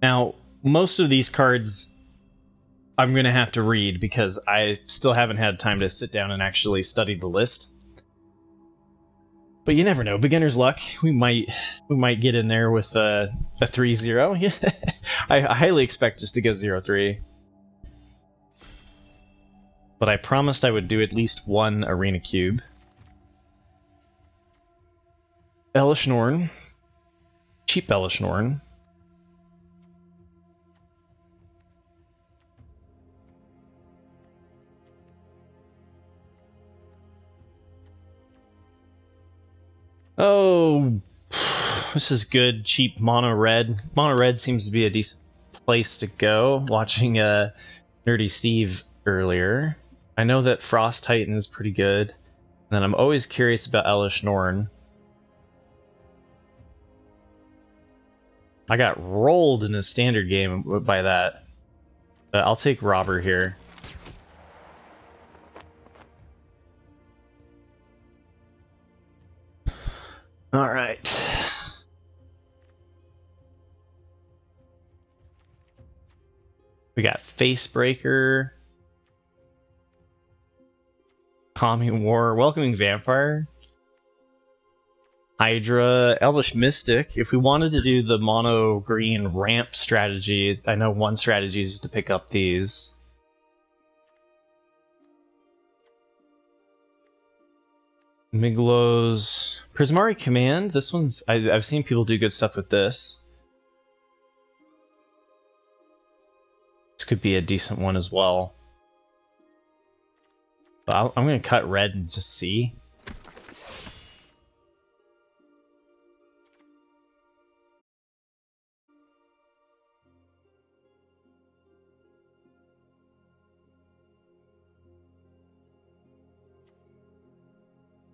Now, most of these cards I'm going to have to read because I still haven't had time to sit down and actually study the list. But you never know. Beginner's luck. We might get in there with a 3-0. I highly expect us to go 0-3. But I promised I would do at least one Arena Cube. Elish Norn. Cheap Elish Norn. Oh, this is good. Cheap mono red. Mono red seems to be a decent place to go. Watching Nerdy Steve earlier, I know that Frost Titan is pretty good. And then I'm always curious about Elish Norn. I got rolled in a standard game by that. But I'll take Robber here. All right. We got Facebreaker, Calming War, Welcoming Vampire, Hydra, Elvish Mystic. If we wanted to do the mono green ramp strategy, I know one strategy is to pick up these. Miglos, Prismari Command. This one's I've seen people do good stuff with this. This could be a decent one as well. But I'm going to cut red and just see.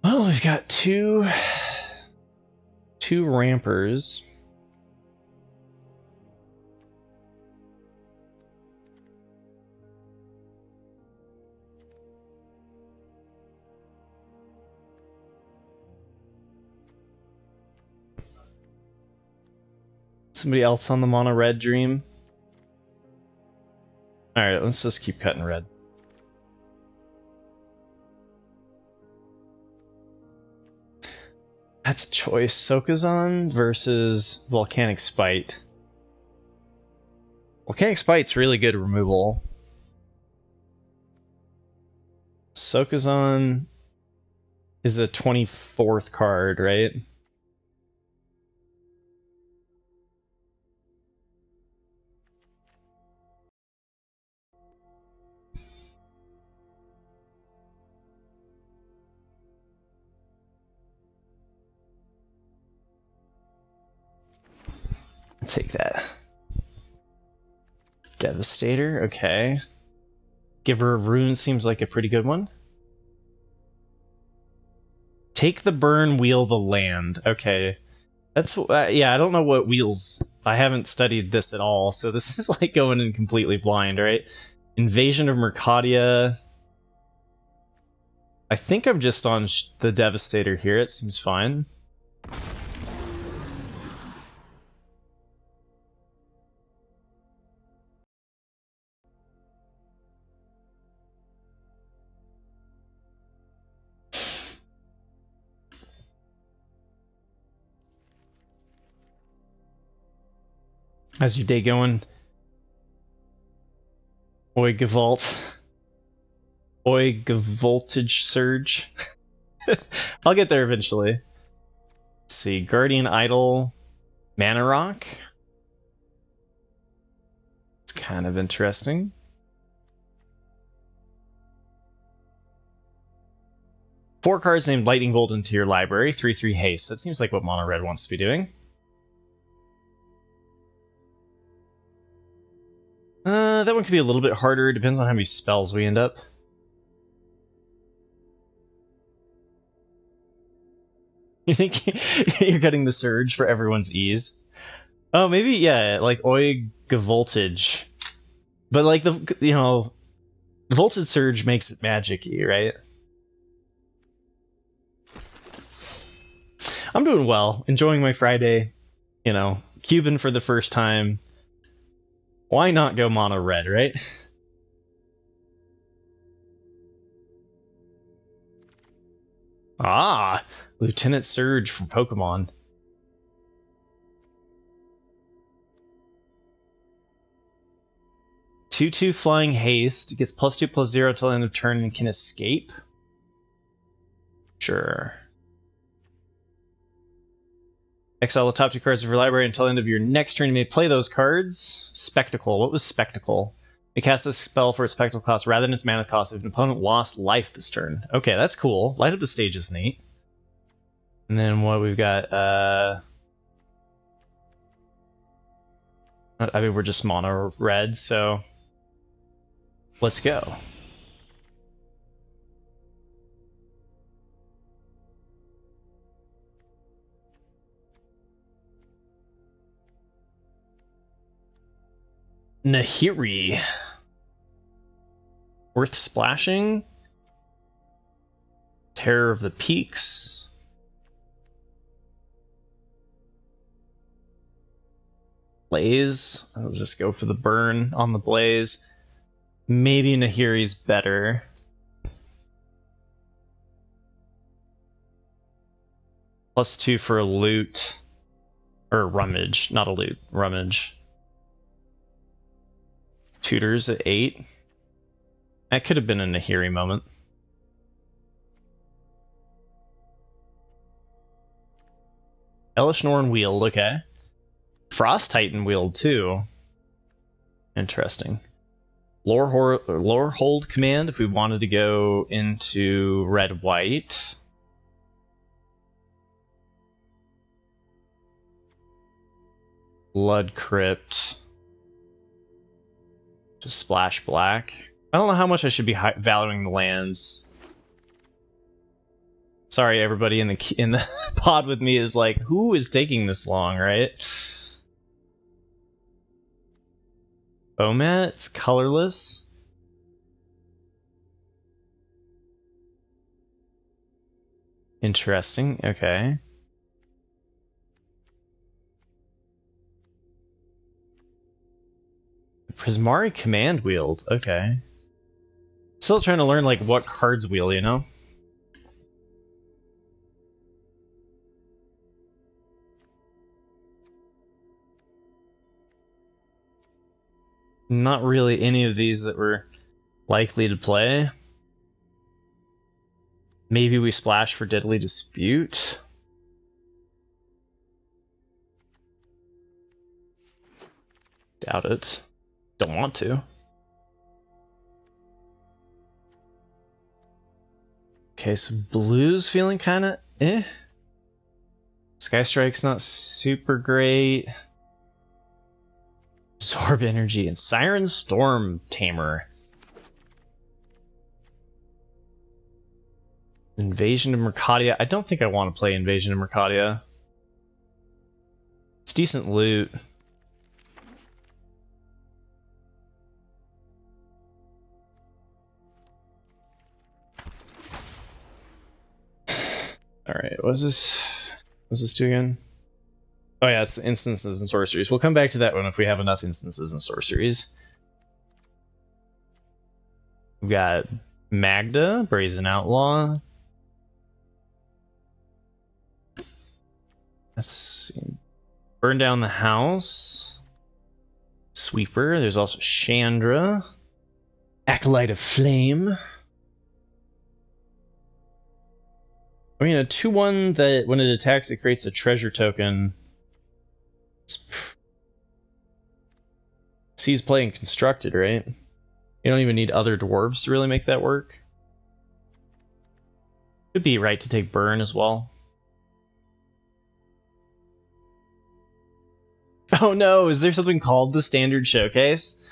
Well, we've got two rampers. Somebody else on the mono red dream? Alright, let's just keep cutting red. That's a choice. Sokazon versus Volcanic Spite. Volcanic Spite's really good removal. Sokazon is a 24th card, right? I'll take that. Devastator, okay. Giver of Runes seems like a pretty good one. Take the burn, wheel the land. Okay. That's, yeah, I don't know what wheels. I haven't studied this at all, so this is like going in completely blind, right? Invasion of Mercadia. I think I'm just on the Devastator here. It seems fine. How's your day going? Oig Vault. Oig Voltage Surge. I'll get there eventually. Let's see. Guardian Idol. Mana Rock. It's kind of interesting. Four cards named Lightning Bolt into your library. 3/3 haste. That seems like what Mono Red wants to be doing. That one could be a little bit harder. It depends on how many spells we end up. You think you're cutting the surge for everyone's ease? Oh, maybe, yeah, like Oig Voltage. But like the Voltage Surge makes it magic-y, right? I'm doing well. Enjoying my Friday. Cuban for the first time. Why not go mono red, right? Ah, Lieutenant Surge from Pokemon. Two flying haste, gets +2/+0 till end of turn and can escape. Sure. Exile the top 2 cards of your library until end of your next turn. You may play those cards. Spectacle. What was Spectacle? You cast this spell for its spectacle cost rather than its mana cost if an opponent lost life this turn. Okay, that's cool. Light up the stage is neat. And then what we've got, I mean, we're just mono red, so let's go. Nahiri. Worth splashing. Terror of the Peaks. Blaze. I'll just go for the burn on the Blaze. Maybe Nahiri's better. +2 for a loot. Or rummage, not a loot, rummage. Tutors at 8. That could have been a Nahiri moment. Elish Norn Wield, okay. Frost Titan Wield too. Interesting. Lore Hold Command if we wanted to go into red-white. Blood Crypt. Just splash black. I don't know how much I should be valuing the lands. Sorry, everybody in the pod with me is like, who is taking this long, right? Bomat, it's colorless. Interesting, okay. Prismari Command Wield, okay. Still trying to learn like what cards wheel, you know? Not really any of these that we're likely to play. Maybe we splash for Deadly Dispute. Doubt it. Don't want to. Okay, so blue's feeling kind of eh. Sky Strike's not super great. Absorb Energy and Siren Storm Tamer. Invasion of Mercadia. I don't think I want to play Invasion of Mercadia. It's decent loot. Alright, what does this do again? Oh yeah, it's the instances and sorceries. We'll come back to that one if we have enough instances and sorceries. We've got Magda, Brazen Outlaw. Let's see. Burn Down the House. Sweeper. There's also Chandra. Acolyte of Flame. I mean, a 2/1 that when it attacks, it creates a treasure token. Sees play and constructed, right? You don't even need other dwarves to really make that work. Could be right to take burn as well. Oh no, is there something called the Standard Showcase?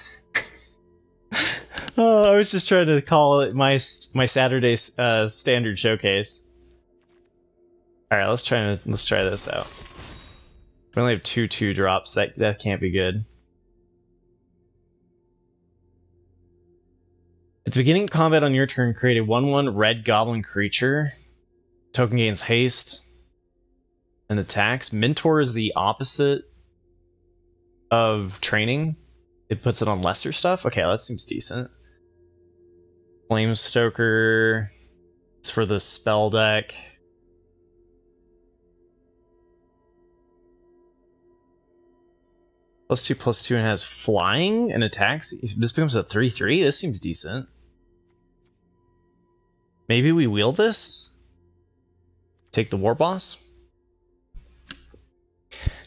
Oh, I was just trying to call it my Saturday Standard Showcase. All right, let's try this out. We only have 2/2 drops. That can't be good. At the beginning of combat on your turn, create a 1/1 red goblin creature. Token gains haste and attacks. Mentor is the opposite of training. it puts it on lesser stuff? Okay, that seems decent. Flame Stoker. It's for the spell deck. +2/+2 and has flying and attacks. This becomes a 3/3. This seems decent. Maybe we wheel this? Take the War Boss?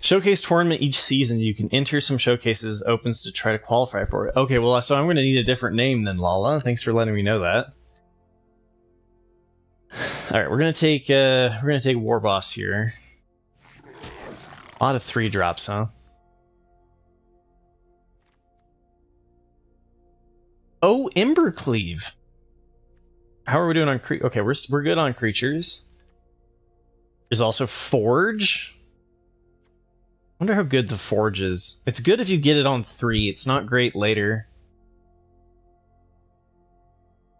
Showcase tournament each season. You can enter some showcases, opens to try to qualify for it. Okay, well, so I'm going to need a different name than Lala. Thanks for letting me know that. All right, we're gonna take War Boss here. A lot of 3-drops, huh? Oh, Embercleave. How are we doing on okay, we're good on creatures. There's also Forge. I wonder how good the Forge is. It's good if you get it on 3. It's not great later.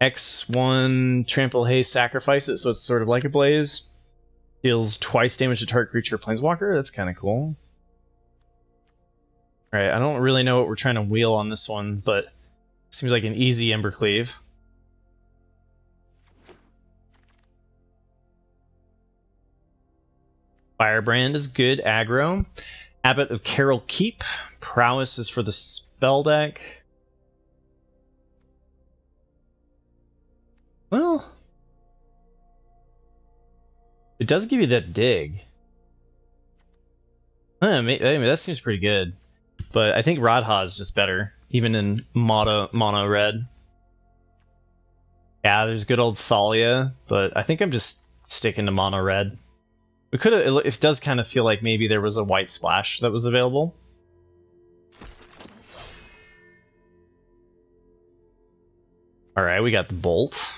X1, Trample Haste, sacrifice it, so it's sort of like a Blaze. Deals twice damage to target creature or planeswalker. That's kind of cool. Alright, I don't really know what we're trying to wheel on this one, but it seems like an easy Embercleave. Firebrand is good aggro. Abbot of Carol Keep. Prowess is for the spell deck. Well, it does give you that dig. I mean, that seems pretty good. But I think Radha is just better, even in mono red. Yeah, there's good old Thalia, but I think I'm just sticking to mono red. We could have. It does kind of feel like maybe there was a white splash that was available. All right, we got the Bolt.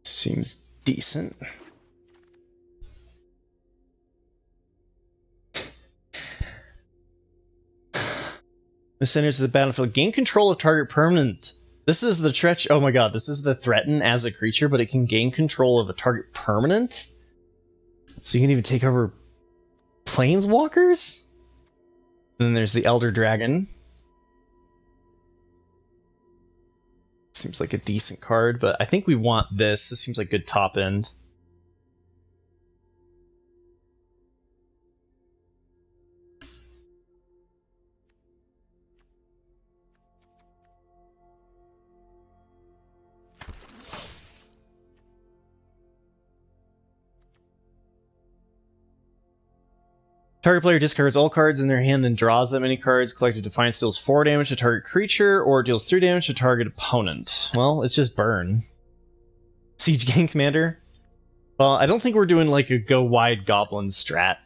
Seems decent. This enters the battlefield. Gain control of target permanent. This is the Tretch. Oh my god, this is the threaten as a creature, but it can gain control of a target permanent? So you can even take over planeswalkers? And then there's the Elder Dragon. Seems like a decent card, but I think we want this. This seems like good top end. Target player discards all cards in their hand, then draws that many cards. Collected Defiance deals 4 damage to target creature, or deals 3 damage to target opponent. Well, it's just burn. Siege Gang Commander? Well, I don't think we're doing like a go wide goblin strat.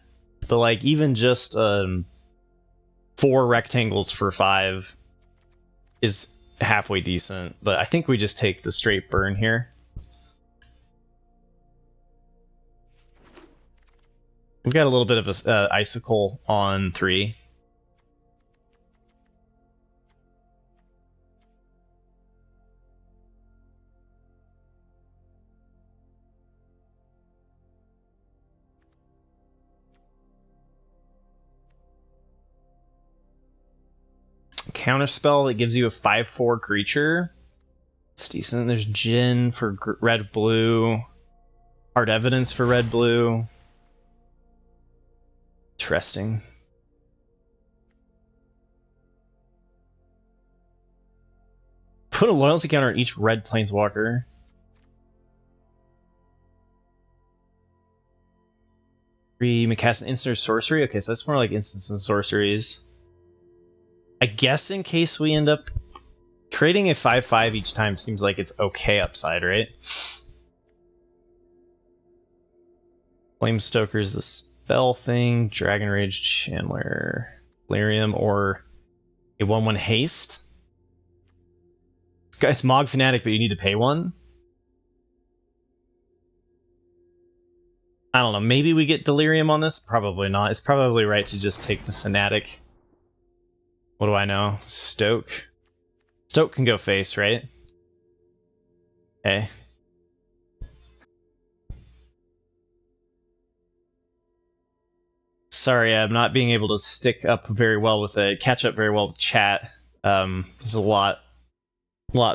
But like even just 4 rectangles for 5 is halfway decent. But I think we just take the straight burn here. We've got a little bit of a icicle on 3. Counterspell that gives you a 5/4 creature. It's decent. There's Jin for red-blue. Hard Evidence for red-blue. Interesting. Put a loyalty counter on each red planeswalker. We may cast an instant or sorcery. Okay, so that's more like instants and sorceries. I guess in case we end up creating a 5/5 each time seems like it's okay upside, right? Flamestoker's the spell thing, Dragon Rage Chandler, Delirium, or a 1/1 haste. This guy's Mog Fanatic, but you need to pay 1. I don't know, maybe we get Delirium on this? Probably not. It's probably right to just take the Fanatic. What do I know? Stoke. Stoke can go face, right? Okay. Sorry, I'm not being able to stick up very well with it, catch up very well with chat. There's a lot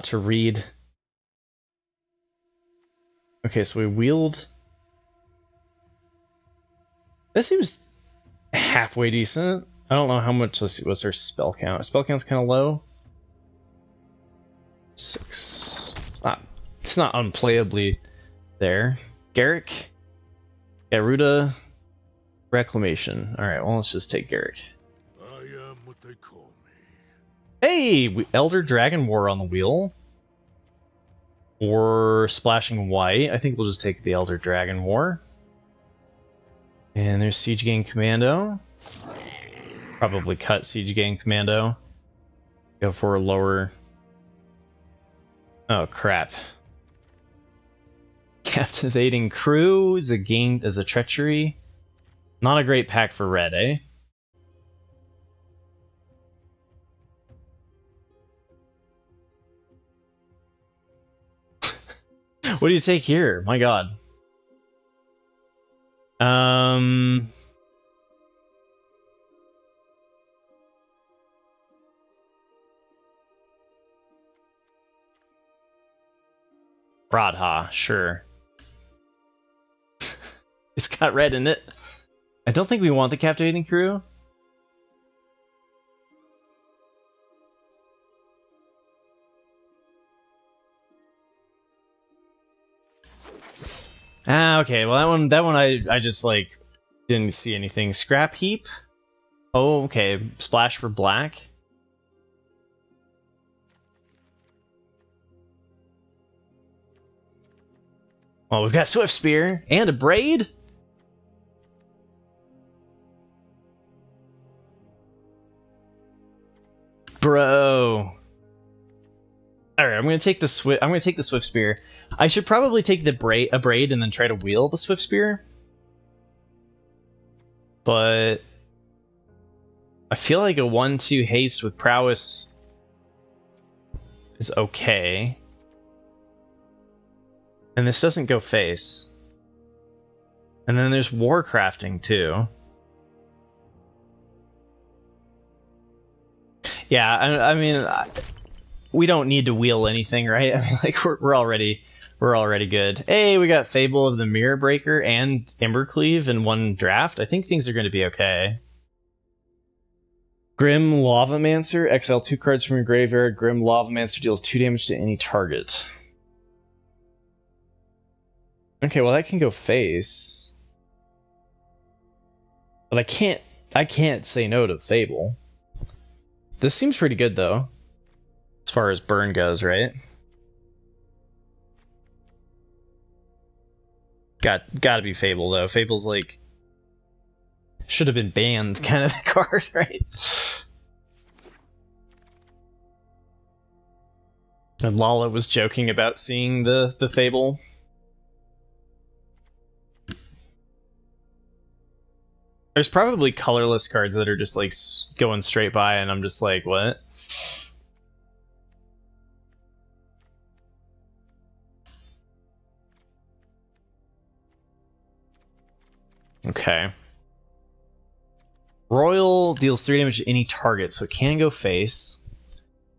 to read. Okay, so we wheeled. This seems halfway decent. I don't know how much was her spell count. Spell count's kind of low. 6. It's not unplayably there. Garrick, Garuda, Reclamation. All right, well let's just take Garrick. I am what they call me. Hey, Elder Dragon War on the wheel. Or Splashing White. I think we'll just take the Elder Dragon War. And there's Siege Gang Commando. Probably cut Siege Gang Commando. Go for a lower. Oh crap. Captivating Crew is a treachery. Not a great pack for red, eh? What do you take here? My god. Radha, sure. It's got red in it. I don't think we want the Captivating Crew. Ah, okay. Well, that one I just like didn't see anything. Scrap Heap. Oh, okay. Splash for black. Well, we've got Swift Spear and a Braid. Bro. All right, I'm gonna take the Swift Spear. I should probably take a braid and then try to wheel the Swift Spear. But I feel like a 1/2 haste with prowess is okay. And this doesn't go face. And then there's Warcrafting too. Yeah, I mean, we don't need to wheel anything, right? I mean, like we're already good. Hey, we got Fable of the Mirror Breaker and Embercleave in one draft. I think things are going to be okay. Grim Lavamancer, exile 2 cards from your graveyard. Grim Lavamancer deals 2 damage to any target. Okay, well that can go face. But I can't say no to Fable. This seems pretty good though. As far as burn goes, right? Gotta be Fable though. Fable's like should have been banned kind of the card, right? And Lala was joking about seeing the Fable. There's probably colorless cards that are just like going straight by, and I'm just like, what? Okay. Royal deals 3 damage to any target, so it can go face.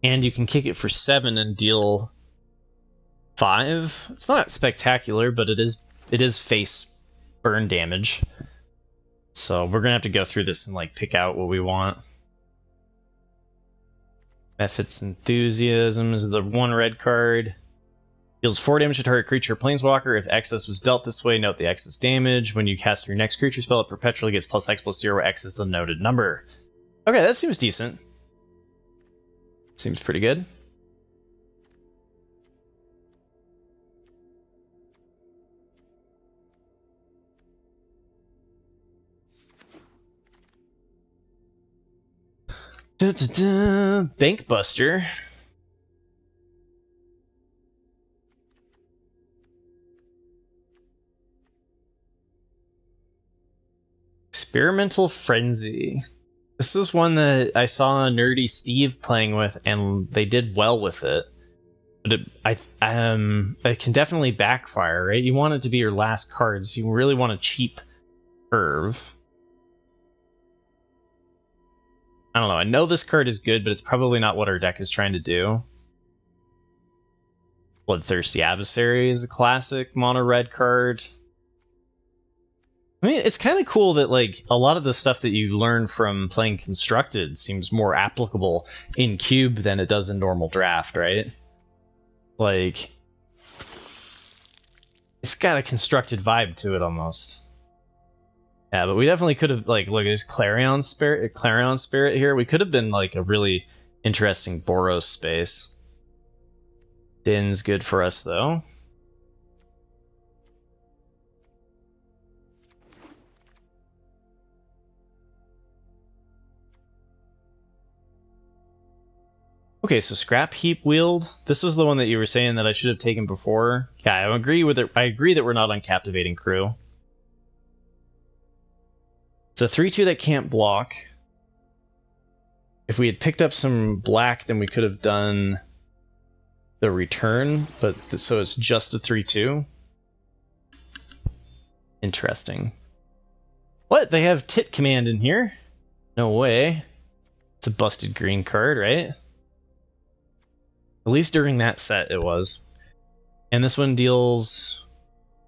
And you can kick it for 7 and deal 5. It's not spectacular, but it is face burn damage. So we're gonna have to go through this and like pick out what we want. Mephit's Enthusiasm is the 1 red card. Deals 4 damage to target creature or planeswalker. If excess was dealt this way, note the excess damage. When you cast your next creature spell, it perpetually gets +X/+0, where X is the noted number. Okay, that seems decent. Seems pretty good. Bank Buster. Experimental Frenzy. This is one that I saw Nerdy Steve playing with, and they did well with it. But it can definitely backfire, right? You want it to be your last cards. You really want a cheap curve. I don't know. I know this card is good, but it's probably not what our deck is trying to do. Bloodthirsty Adversary is a classic mono red card. I mean, it's kind of cool that like a lot of the stuff that you learn from playing Constructed seems more applicable in Cube than it does in normal Draft, right? Like, it's got a Constructed vibe to it almost. Yeah, but we definitely could have like look, there's Clarion Spirit here. We could have been like a really interesting Boros space. Din's good for us though. Okay, so Scrap Heap Wield. This was the one that you were saying that I should have taken before. Yeah, I agree with it. I agree that we're not on Captivating Crew. It's a 3/2 that can't block. If we had picked up some black, then we could have done the return, but so it's just a 3/2. Interesting. What? They have Tit Command in here? No way. It's a busted green card, right? At least during that set it was. And this one deals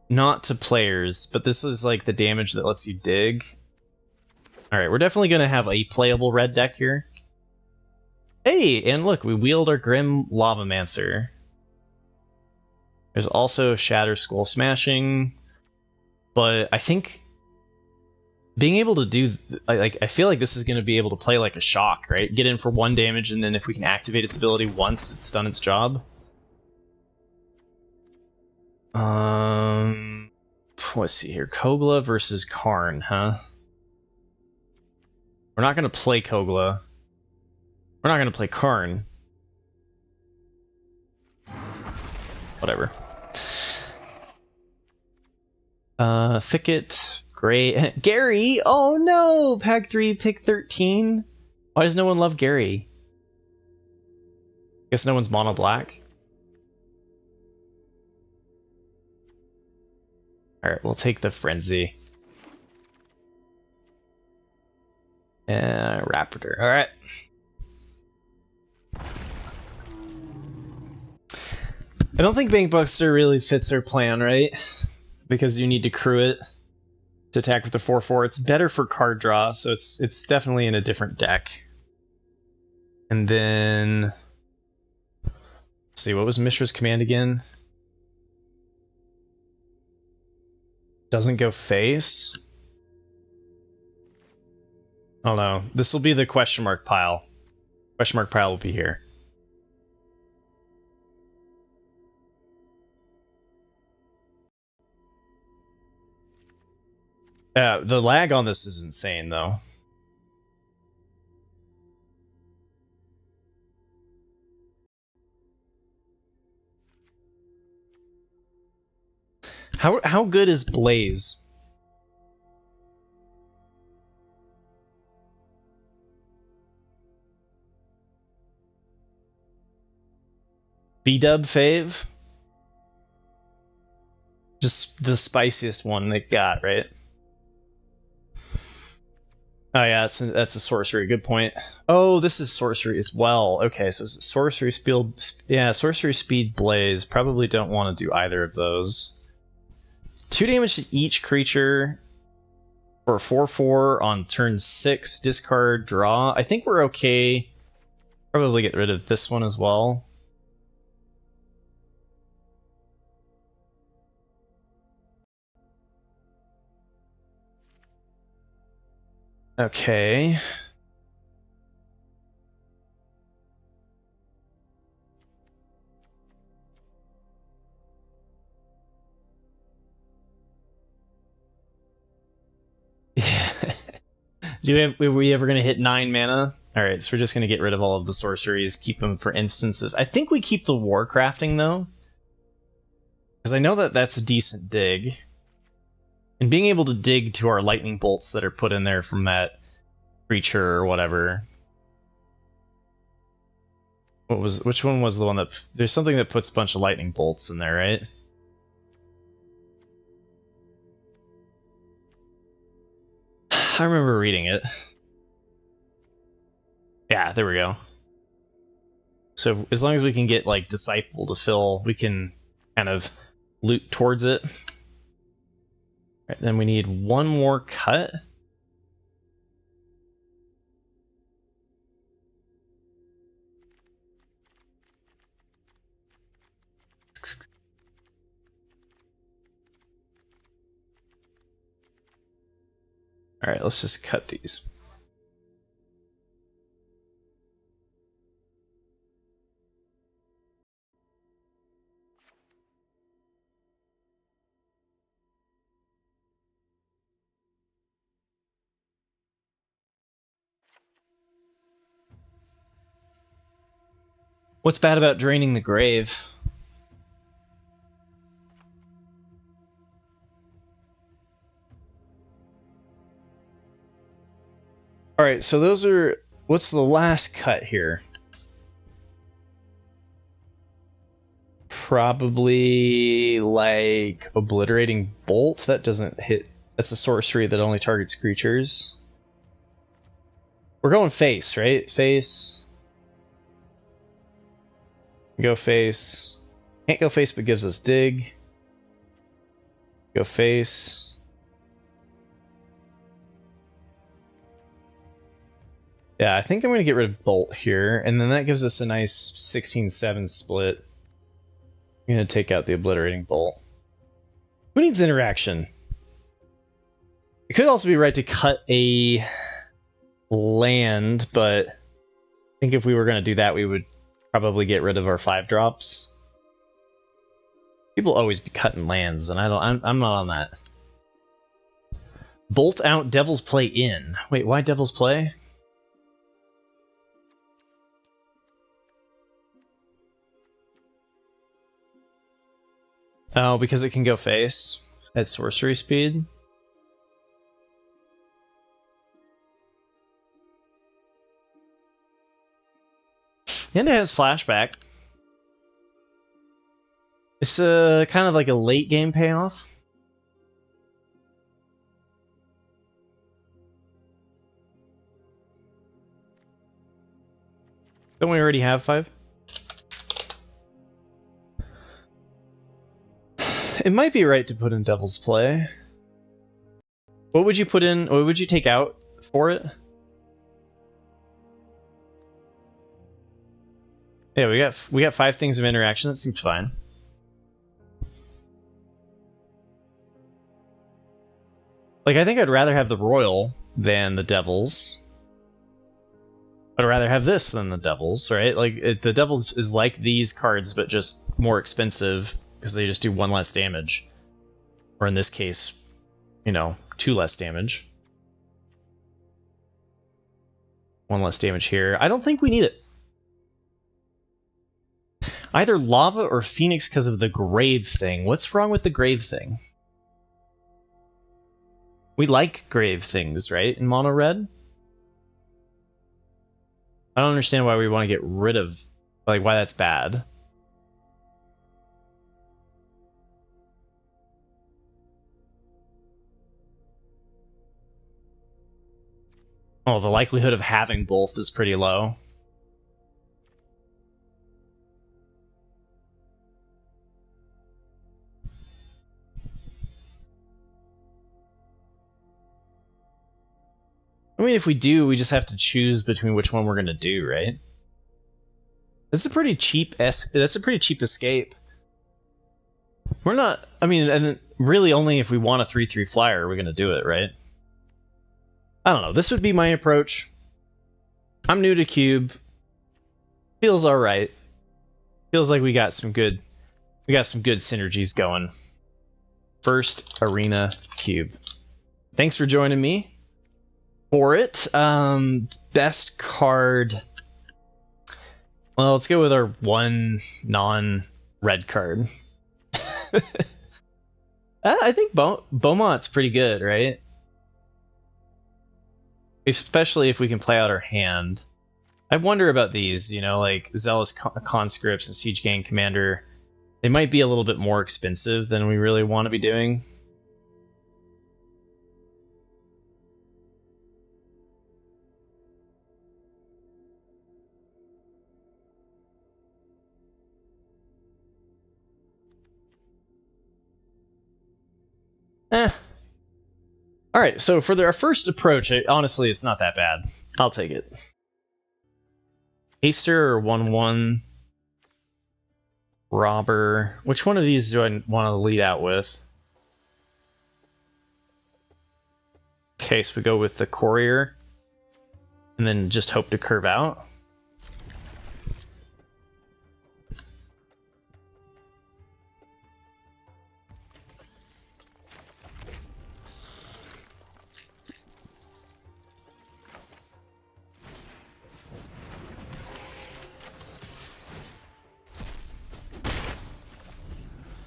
not to players, but this is like the damage that lets you dig. Alright, we're definitely going to have a playable red deck here. Hey, and look, we wield our Grim Lavamancer. There's also Shatter Skull Smashing, but I think being able to do, I feel like this is going to be able to play like a shock, right? Get in for 1 damage, and then if we can activate its ability once, it's done its job. Let's see here. Kogla versus Karn, huh? We're not going to play Kogla. We're not going to play Karn. Whatever. Thicket, Gray, Gary. Oh no, Pack 3, pick 13. Why does no one love Gary? Guess no one's mono black. All right, we'll take the Frenzy. Raptor. All right. I don't think Bankbuster really fits our plan, right? Because you need to crew it to attack with the 4/4. It's better for card draw, so it's definitely in a different deck. And then, let's see, what was Mishra's command again? Doesn't go face. Oh no, this will be the question mark pile. Question mark pile will be here. The lag on this is insane, though. How good is Blaze? B-dub fave? Just the spiciest one they got, right? Oh yeah, that's a sorcery. Good point. Oh, this is sorcery as well. Okay, so sorcery speed. Yeah, sorcery speed Blaze. Probably don't want to do either of those. 2 damage to each creature for 4/4 on turn 6. Discard, draw. I think we're okay. Probably get rid of this one as well. Okay. Are we ever going to hit 9 mana? Alright, so we're just going to get rid of all of the sorceries, keep them for instances. I think we keep the Warcrafting, though. Because I know that that's a decent dig. And being able to dig to our lightning bolts that are put in there from that creature or whatever. Which one was the one that... There's something that puts a bunch of lightning bolts in there, right? I remember reading it. Yeah, there we go. So as long as we can get like Disciple to fill, we can kind of loot towards it. Right, then we need one more cut. All right, let's just cut these. What's bad about draining the grave? All right, so those are... What's the last cut here? Probably like Obliterating Bolt. That doesn't hit. That's a sorcery that only targets creatures. We're going face, right? Face. Go face. Can't go face, but gives us dig. Go face. Yeah, I think I'm going to get rid of Bolt here, and then that gives us a nice 16-7 split. I'm going to take out the Obliterating Bolt. Who needs interaction? It could also be right to cut a land, but I think if we were going to do that, we would probably get rid of our 5-drops. People always be cutting lands, and I'm not on that. Bolt out, Devil's Play in. Wait, why Devil's Play? Oh, because it can go face at sorcery speed. And it has flashback. It's kind of like a late game payoff. Don't we already have 5? It might be right to put in Devil's Play. What would you put in? What would you take out for it? Yeah, we got 5 things of interaction. That seems fine. Like, I think I'd rather have the Royal than the Devils. I'd rather have this than the Devils, right? Like, the Devils is like these cards, but just more expensive because they just do 1 less damage. Or in this case, you know, 2 less damage. 1 less damage here. I don't think we need it. Either Lava or Phoenix because of the Grave thing. What's wrong with the Grave thing? We like Grave things, right? In mono red? I don't understand why we want to get rid of... Like, why that's bad. Oh, the likelihood of having both is pretty low. I mean, if we do, we just have to choose between which one we're going to do, right? That's a pretty cheap escape. We're not... I mean, and really only if we want a 3/3 flyer are we going to do it, right? I don't know. This would be my approach. I'm new to Cube. Feels alright. Feels like we got some good synergies going. First Arena Cube. Thanks for joining me for it. Best card. Well, let's go with our one non-red card. I think Beaumont's pretty good, right? especially if we can play out our hand. I wonder about these, you know, like Zealous Conscripts and Siege Gang Commander. They might be a little bit more expensive than we really want to be doing. Alright, so for our first approach, honestly, it's not that bad. I'll take it. Haster or 1-1? Robber. Which one of these do I want to lead out with? Okay, so we go with the Courier. And then just hope to curve out.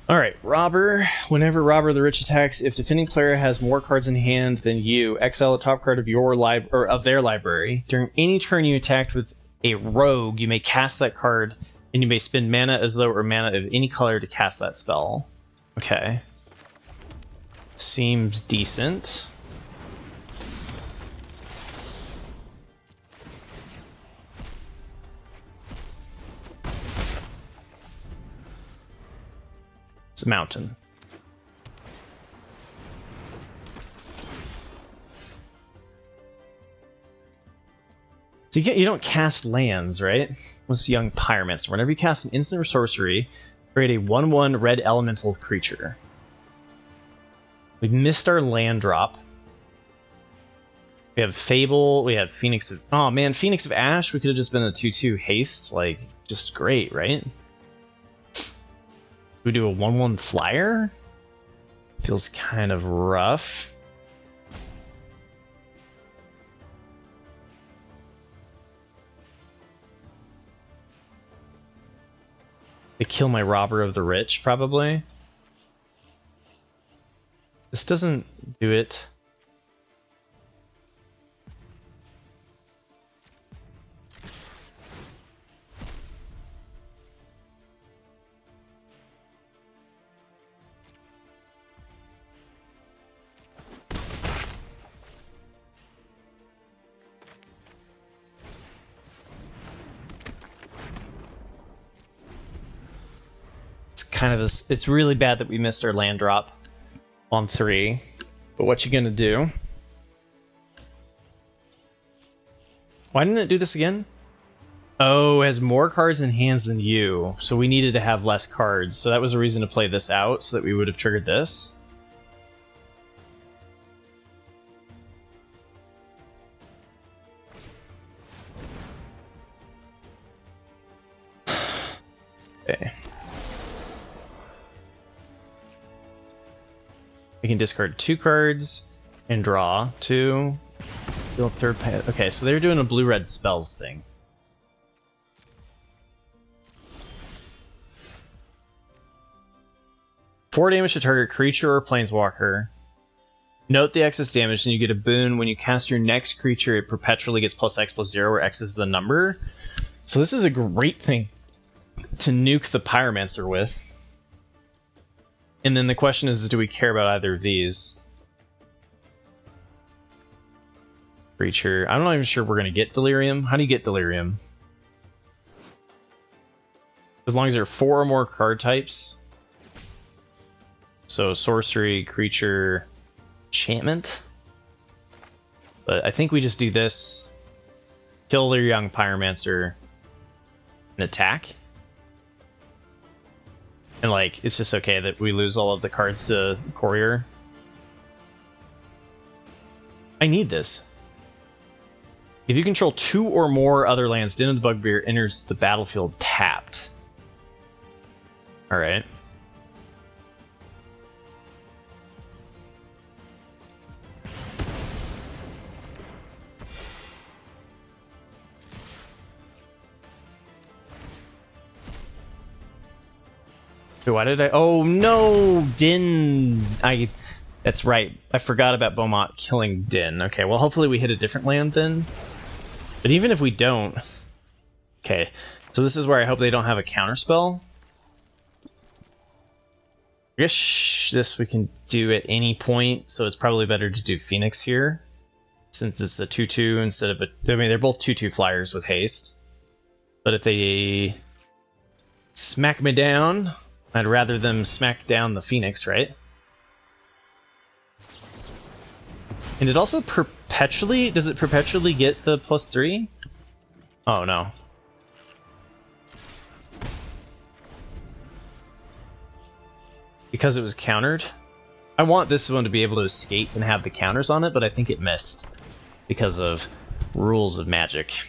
Alright, Robber. Whenever Robber the Rich attacks, if defending player has more cards in hand than you, exile the top card of your their library. During any turn you attacked with a rogue, you may cast that card, and you may spend mana as though it were mana of any color to cast that spell. Okay. Seems decent. It's a mountain. So you don't cast lands, right? What's Young Pyromancer? Whenever you cast an instant or sorcery, create a 1/1 red elemental creature. We missed our land drop. We have Fable, we have Phoenix of... Oh man, Phoenix of Ash, we could have just been a 2/2 haste, like, just great, right? We do a 1/1 flyer? Feels kind of rough. They kill my Robber of the Rich, probably. This doesn't do it. It's really bad that we missed our land drop on 3, but what you gonna do? Why didn't it do this again? Oh, it has more cards in hands than you, so we needed to have less cards, so that was a reason to play this out, so that we would have triggered this. Okay. We can discard 2 cards and draw 2. Build third pad. Okay, so they're doing a blue-red spells thing. Four damage to target creature or planeswalker. Note the excess damage, and you get a boon when you cast your next creature. It perpetually gets +X/+0, where X is the number. So this is a great thing to nuke the Pyromancer with. And then the question is, do we care about either of these? Creature. I'm not even sure we're going to get Delirium. How do you get Delirium? As long as there are 4 or more card types. So sorcery, creature, enchantment. But I think we just do this. Kill their Young Pyromancer. And attack. And, like, it's just okay that we lose all of the cards to Courier. I need this. If you control 2 or more other lands, Den of the Bugbear enters the battlefield tapped. Alright. Why did I... Oh, no! That's right. I forgot about Beaumont killing Din. Okay, well, hopefully we hit a different land then. But even if we don't... Okay, so this is where I hope they don't have a counterspell. I guess this we can do at any point, so it's probably better to do Phoenix here. Since it's a 2-2 instead of a... I mean, they're both 2-2 flyers with haste. But if they smack me down, I'd rather them smack down the Phoenix, right? And it also perpetually... Does it perpetually get the +3? Oh, no. Because it was countered? I want this one to be able to escape and have the counters on it, but I think it missed. Because of rules of magic.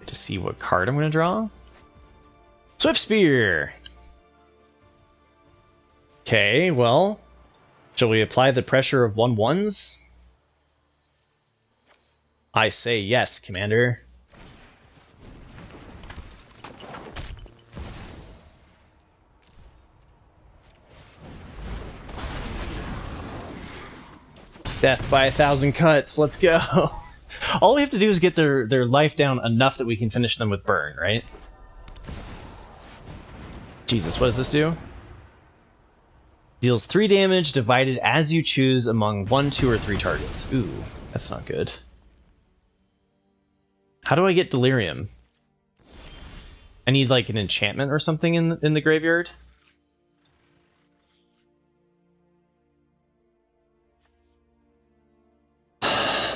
To see what card I'm going to draw. Swift Spear! Okay, well, shall we apply the pressure of 1/1s? I say yes, Commander. Death by 1,000 cuts, let's go! All we have to do is get their life down enough that we can finish them with burn, right? Jesus, what does this do? Deals 3 damage divided as you choose among 1, 2, or 3 targets. Ooh, that's not good. How do I get Delirium? I need like an enchantment or something in the graveyard?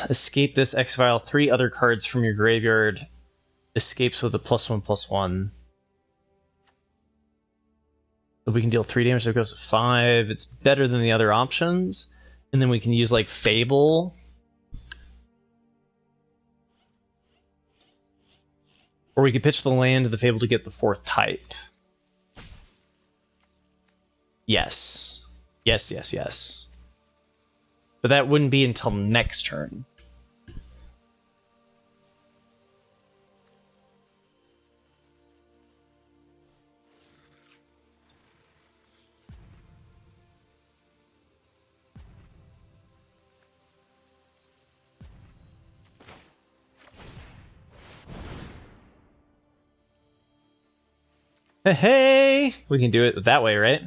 Escape this, exile 3 other cards from your graveyard. Escapes with a +1/+1. So we can deal 3 damage, so it goes to 5. It's better than the other options. And then we can use like Fable. Or we could pitch the land to the Fable to get the 4th type. Yes. Yes, yes, yes. But that wouldn't be until next turn. Hey, we can do it that way, right?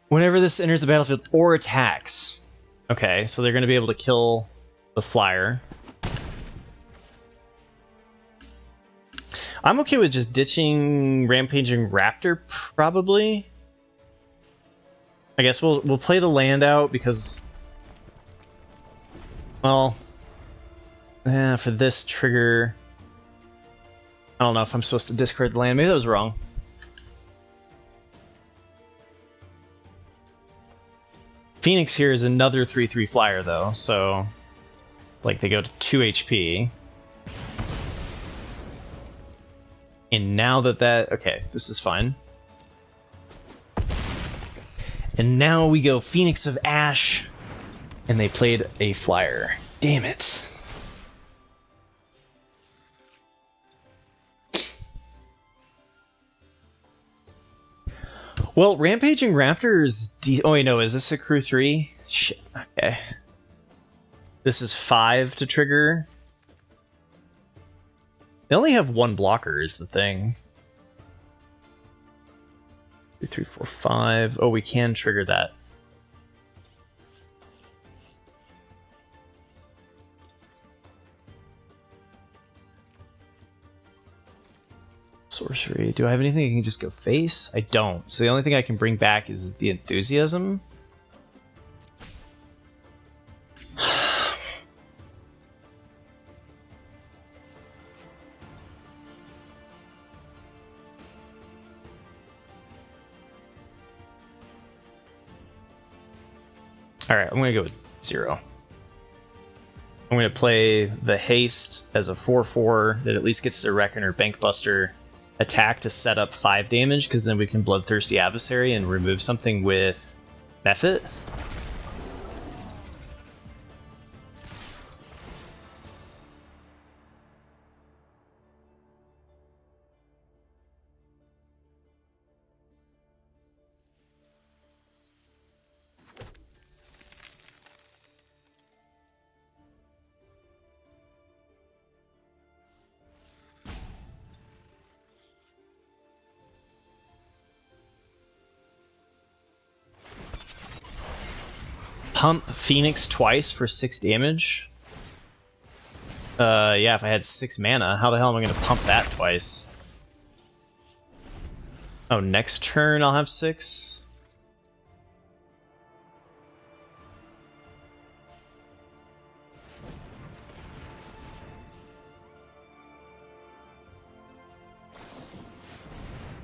Whenever this enters the battlefield or attacks. Okay, so they're going to be able to kill the flyer. I'm okay with just ditching Rampaging Raptor, probably. I guess we'll play the land out because, well, for this trigger, I don't know if I'm supposed to discard the land. Maybe that was wrong. Phoenix here is another 3/3 flyer though, so like they go to 2 HP. And now that okay, this is fine. And now we go Phoenix of Ash, and they played a flyer. Damn it. Well, Rampaging Raptor is oh wait, no, is this a crew 3? Shit, okay. This is 5 to trigger. They only have 1 blocker is the thing. 2, 3, 4, 5. Oh, we can trigger that. Sorcery. Do I have anything I can just go face? I don't. So the only thing I can bring back is the Enthusiasm. Alright, I'm going to go with 0. I'm going to play the Haste as a 4/4 that at least gets the Reckoner Bankbuster attack to set up 5 damage, because then we can Bloodthirsty Adversary and remove something with Mephit. Pump Phoenix twice for 6 damage. Yeah, if I had 6 mana, how the hell am I going to pump that twice? Oh, next turn I'll have 6?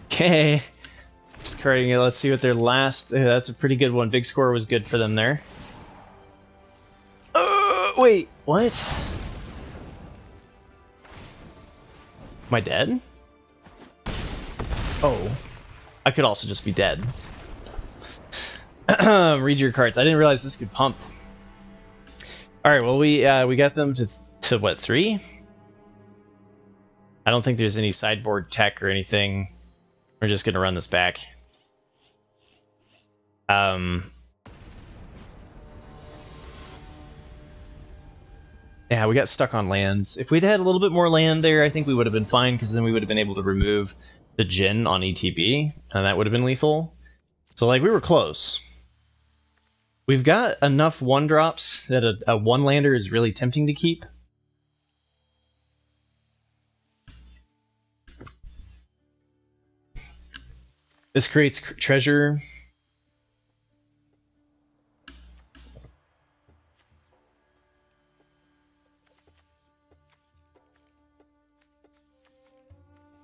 Okay. Discarding it, let's see what their last... that's a pretty good one. Big score was good for them there. Wait, what? Am I dead? Oh. I could also just be dead. Read your cards. I didn't realize this could pump. Alright, well we got them to what, 3? I don't think there's any sideboard tech or anything. We're just gonna run this back. Yeah, we got stuck on lands. If we'd had a little bit more land there, I think we would have been fine, because then we would have been able to remove the Djinn on ETB, and that would have been lethal. So, like, we were close. We've got enough 1-drops that a 1-lander is really tempting to keep. This creates treasure.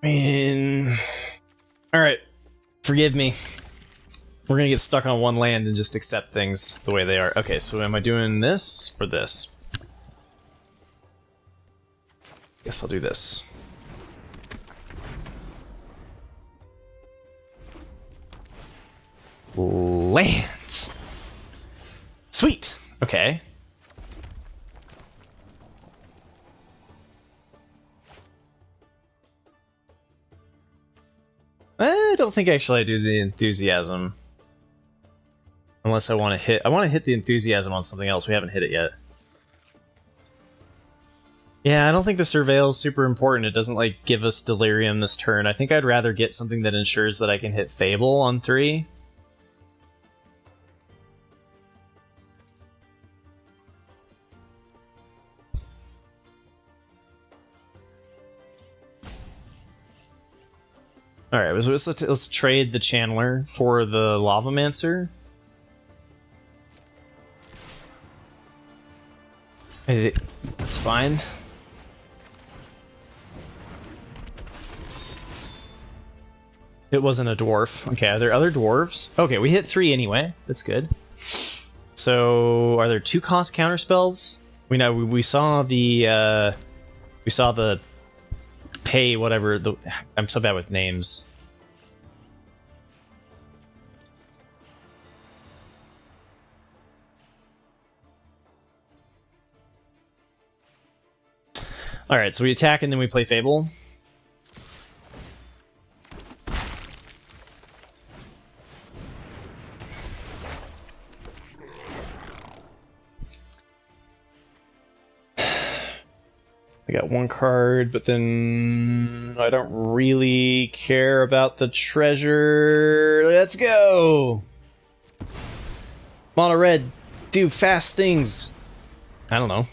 I mean... Alright, forgive me. We're gonna get stuck on 1 land and just accept things the way they are. Okay, so am I doing this or this? Guess I'll do this. Land! Sweet! Okay. I don't think actually I do the enthusiasm. Unless I want to hit... I want to hit the enthusiasm on something else. We haven't hit it yet. Yeah, I don't think the Surveil is super important. It doesn't, like, give us Delirium this turn. I think I'd rather get something that ensures that I can hit Fable on 3. Alright, so let's trade the Channeler for the Lavamancer. That's fine. It wasn't a dwarf. Okay, are there other dwarves? Okay, we hit 3 anyway. That's good. So, are there 2-cost counterspells? We saw the pay whatever the... I'm so bad with names. Alright, so we attack and then we play Fable. I got 1 card, but then I don't really care about the treasure. Let's go! Mono red, do fast things. I don't know.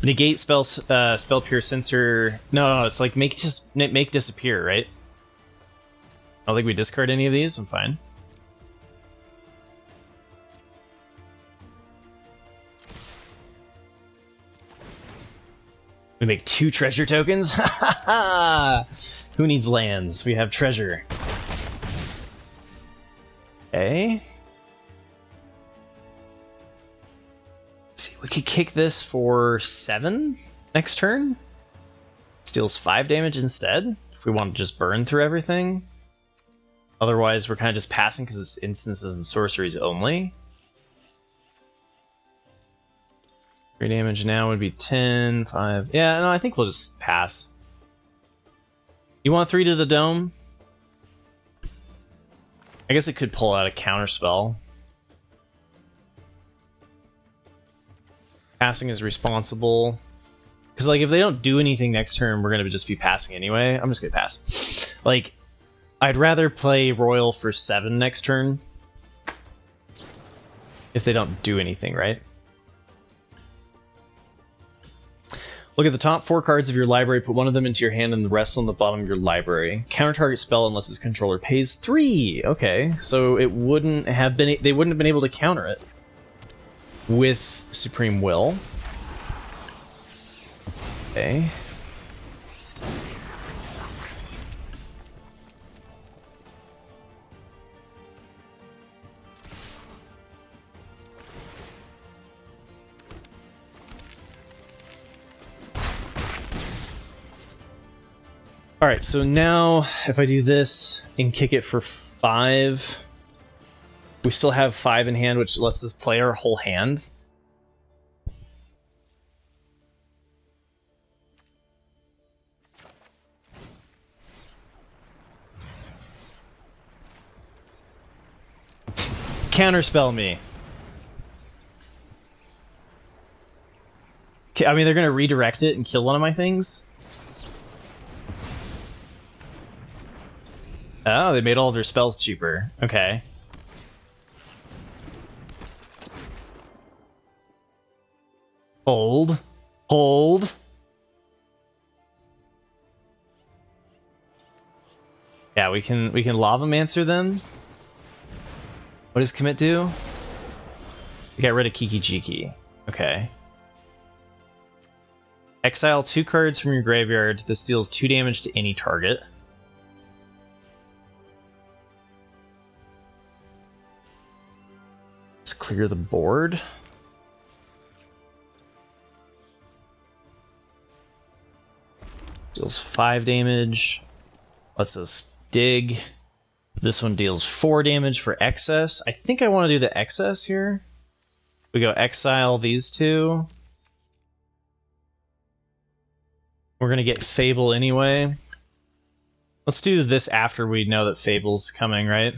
Negate spell pure censor. No, it's like make disappear, right? I don't think we discard any of these. I'm fine. We make 2 treasure tokens? Who needs lands? We have treasure. Okay. Let's see, we could kick this for 7 next turn? Deals 5 damage instead, if we want to just burn through everything. Otherwise, we're kind of just passing because it's instances and sorceries only. 3 damage now would be 10, 5. Yeah, no, I think we'll just pass. You want 3 to the dome? I guess it could pull out a counterspell. Passing is responsible. Because, like, if they don't do anything next turn, we're going to just be passing anyway. I'm just going to pass. Like, I'd rather play Royal for 7 next turn. If they don't do anything, right? Look at the top 4 cards of your library, put one of them into your hand and the rest on the bottom of your library. Counter target spell unless its controller pays 3. Okay, so it wouldn't have been. They wouldn't have been able to counter it with Supreme Will. Okay. Alright, so now if I do this and kick it for 5, we still have 5 in hand, which lets us play our whole hand. Counterspell me. I mean, they're going to redirect it and kill one of my things? Oh, they made all of their spells cheaper. Okay. Hold. Hold. Yeah, we can Lavamancer them. What does commit do? We got rid of Kiki Jiki. Okay. Exile 2 cards from your graveyard. This deals 2 damage to any target. Let's clear the board. Deals 5 damage. Lets us dig. This one deals 4 damage for excess. I think I want to do the excess here. We go exile these 2. We're going to get Fable anyway. Let's do this after we know that Fable's coming, right?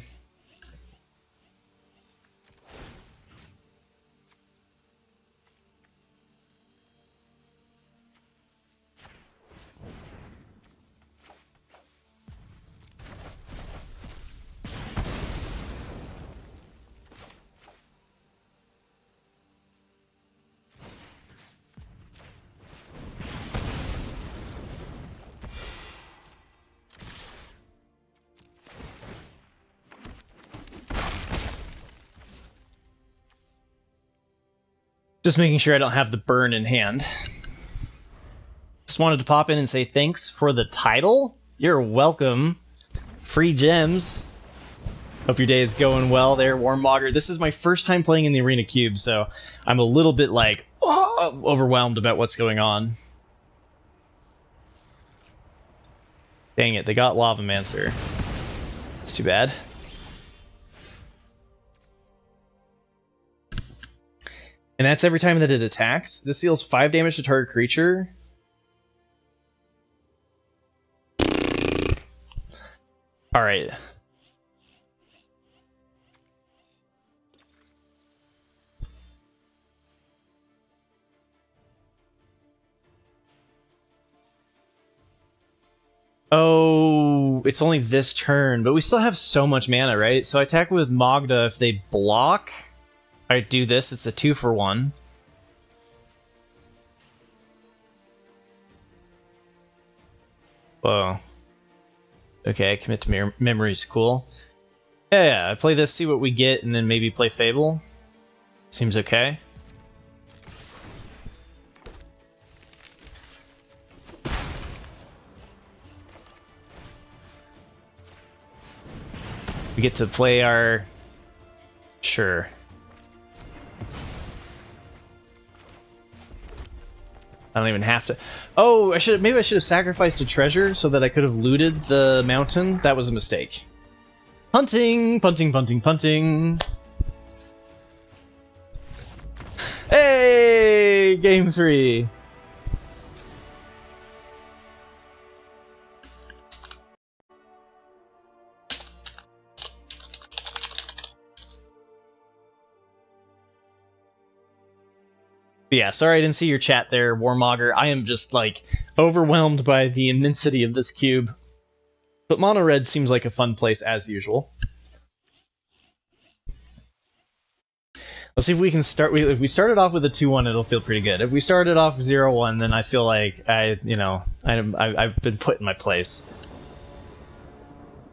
Just making sure I don't have the burn in hand. Just wanted to pop in and say thanks for the title. You're welcome. Free gems. Hope your day is going well there, Warmogger. This is my first time playing in the Arena Cube, so I'm a little bit like overwhelmed about what's going on. Dang it, they got Lavamancer. It's too bad. And that's every time that it attacks. This deals 5 damage to target creature. Alright. Oh, it's only this turn, but we still have so much mana, right? So I attack with Magda if they block. I do this, it's a 2-for-1. Whoa. Okay, commit to memories, cool. Yeah, I play this, see what we get, and then maybe play Fable. Seems okay. We get to play our... Sure. I don't even have to. Oh, maybe I should have sacrificed a treasure so that I could have looted the mountain. That was a mistake. Punting, punting, punting, punting. Hey, game 3. But yeah, sorry I didn't see your chat there, Warmogger. I am just, like, overwhelmed by the immensity of this cube. But Mono Red seems like a fun place as usual. Let's see if we can start. If we started off with a 2-1, it'll feel pretty good. If we started off 0-1, then I feel like I've been put in my place.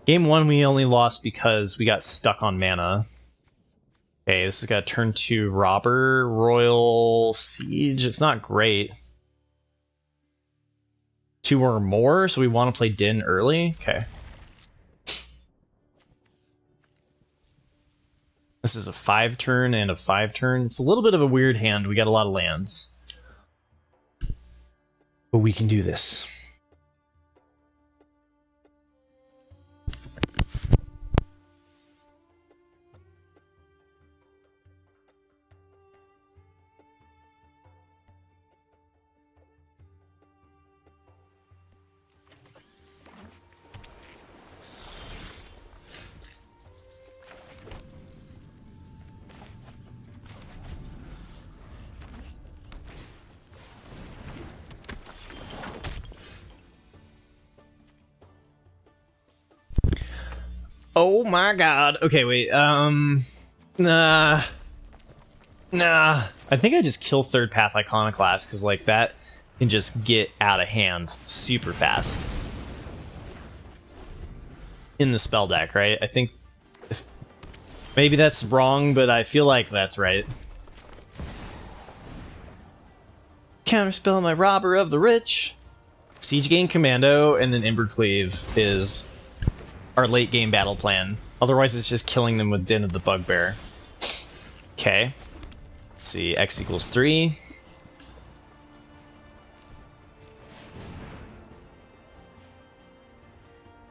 Game 1, we only lost because we got stuck on mana. Okay, this has got turn 2 Robber, Royal Siege. It's not great. 2 or more, so we want to play Din early? Okay. This is a 5-turn and a 5-turn. It's a little bit of a weird hand. We got a lot of lands. But we can do this. Oh my god. Okay, wait. Nah. I think I just kill Third Path Iconoclast, because, like, that can just get out of hand super fast. In the spell deck, right? I think... Maybe that's wrong, but I feel like that's right. Counterspell my Robber of the Rich. Siege Gang Commando, and then Embercleave is our late game battle plan. Otherwise it's just killing them with Din of the Bugbear. Okay. Let's see, X equals 3. How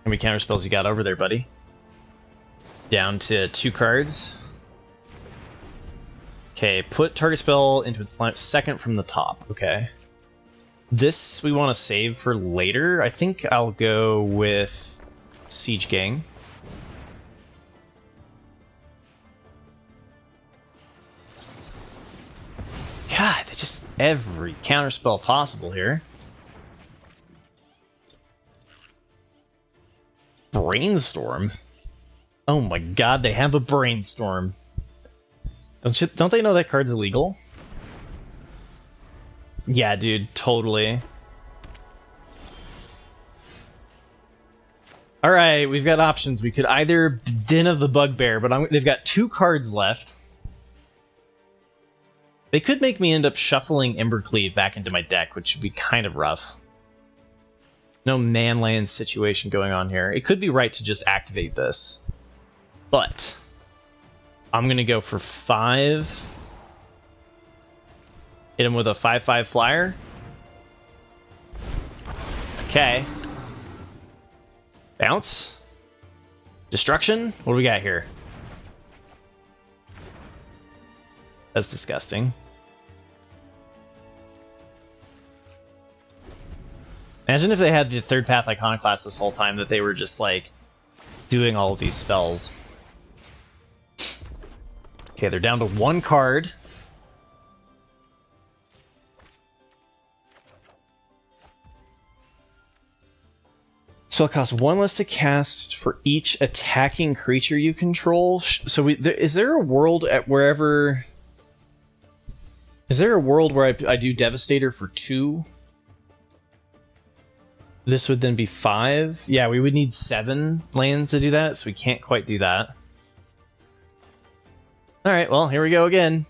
many counterspells you got over there, buddy? Down to 2 cards. Okay, put target spell into its second from the top. Okay. This we want to save for later. I think I'll go with Siege Gang. God, they just every counterspell possible here. Brainstorm? Oh my god, they have a Brainstorm. Don't they know that card's illegal? Yeah, dude, totally. Alright, we've got options. We could either Din of the Bugbear, but they've got 2 cards left. They could make me end up shuffling Embercleave back into my deck, which would be kind of rough. No man-land situation going on here. It could be right to just activate this. But I'm going to go for 5. Hit him with a 5/5 flyer. Okay. Bounce. Destruction? What do we got here? That's disgusting. Imagine if they had the Third Path Iconoclast this whole time, that they were just, like, doing all of these spells. Okay, they're down to 1 card. Spell costs 1 less to cast for each attacking creature you control. So is there a world at wherever... Is there a world where I do Devastator for 2? This would then be 5? Yeah, we would need 7 lands to do that, so we can't quite do that. Alright, well, here we go again.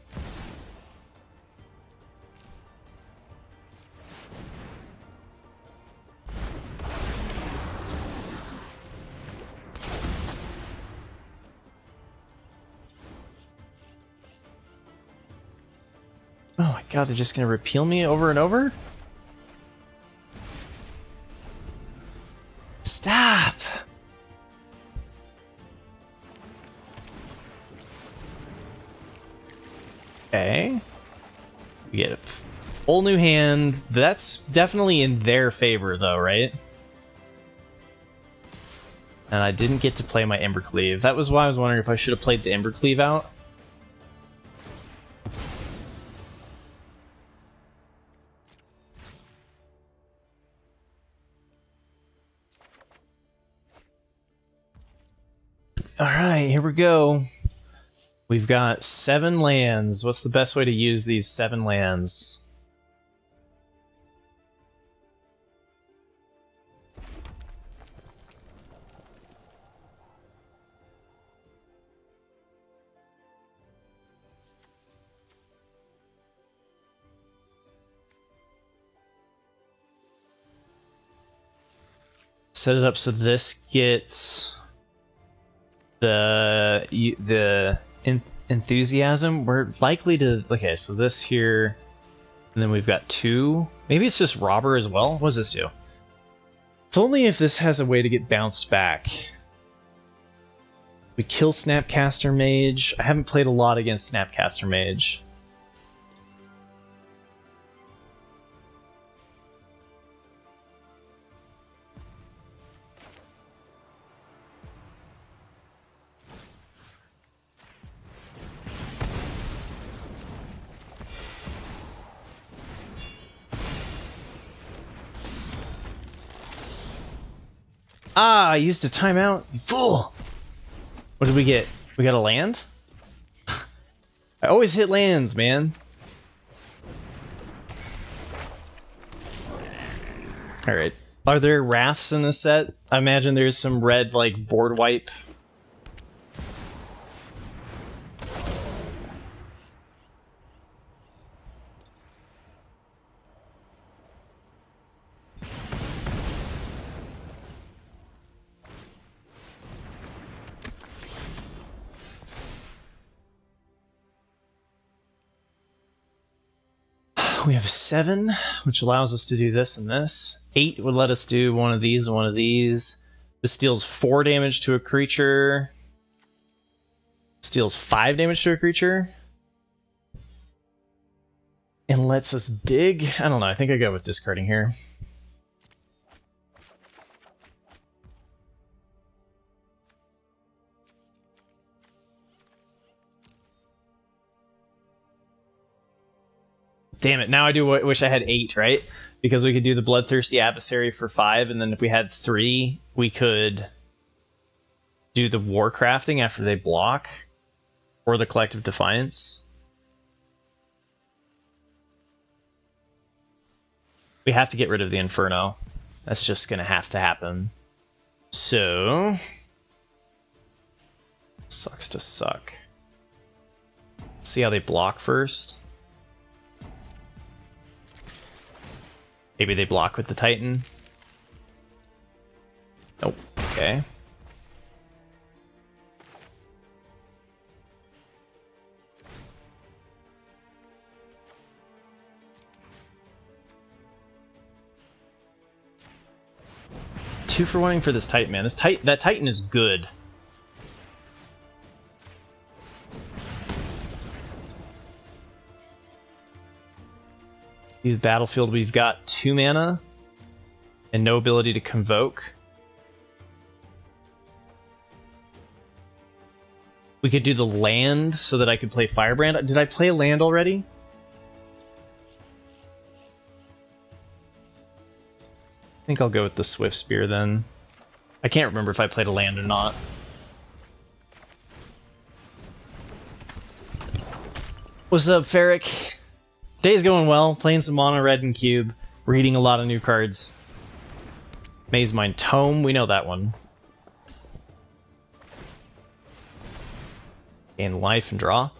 Oh my god, they're just gonna repeal me over and over? We get a whole new hand. That's definitely in their favor, though, right? And I didn't get to play my Embercleave. That was why I was wondering if I should have played the Embercleave out. Alright, here we go. We've got 7 lands. What's the best way to use these 7 lands? Set it up so this gets the enthusiasm. We're likely to... Okay, so this here, and then we've got 2. Maybe it's just robber as well. What does this do? It's only if this has a way to get bounced back. We kill Snapcaster Mage. I haven't played a lot against Snapcaster Mage. Ah, I used a timeout. You fool! What did we get? We got a land? I always hit lands, man. Alright. Are there wraths in this set? I imagine there's some red, like, board wipe. We have 7, which allows us to do this and this. 8 would let us do one of these and one of these. This deals 4 damage to a creature. This deals 5 damage to a creature. And lets us dig. I don't know, I think I go with discarding here. Damn it, now I do wish I had 8, right? Because we could do the Bloodthirsty Adversary for 5, and then if we had 3, we could do the Warcrafting after they block, or the Collective Defiance. We have to get rid of the Inferno. That's just gonna have to happen. So... Sucks to suck. See how they block first. Maybe they block with the Titan. Nope. Okay. Two for 1 for this Titan, man. That Titan is good. The battlefield, we've got 2 mana and no ability to convoke. We could do the land so that I could play Firebrand. Did I play a land already? I think I'll go with the Swift Spear then. I can't remember if I played a land or not. What's up, Ferric? Day's going well, playing some mono red and cube, reading a lot of new cards. Maze Mind Tome, we know that one. Gain life and draw.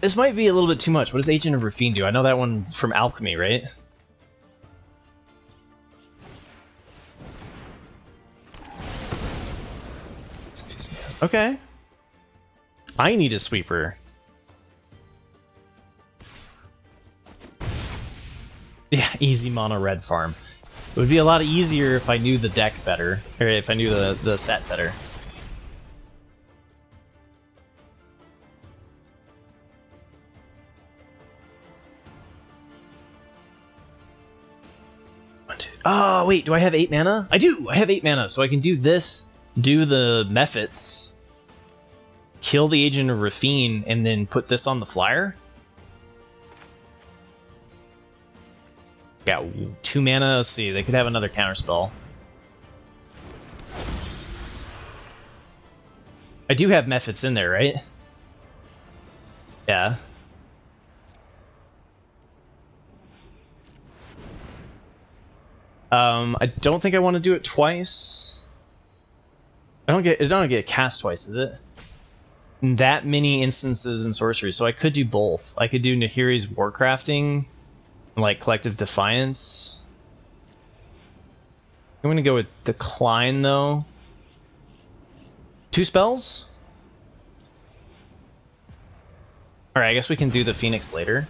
This might be a little bit too much. What does Agent of Rafine do? I know that one from Alchemy, right? Okay. I need a sweeper. Yeah, easy mono red farm. It would be a lot easier if I knew the deck better, or if I knew the set better. Oh, wait, do I have 8 mana? I do! I have 8 mana, so I can do this, do the Mephits, kill the Agent of Rafine, and then put this on the flyer? Got 2 mana, let's see, they could have another counterspell. I do have Mephits in there, right? Yeah. I don't think I want to do it twice. It don't get cast twice, is it? That many instances in sorcery, so I could do both. I could do Nahiri's Warcrafting, like Collective Defiance. I'm gonna go with Decline though. 2 spells? Alright, I guess we can do the Phoenix later.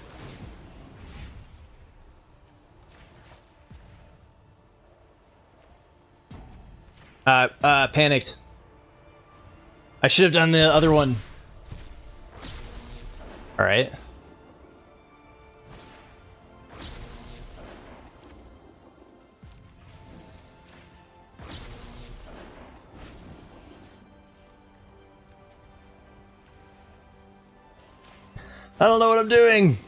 Panicked. I should have done the other one. Alright. I don't know what I'm doing!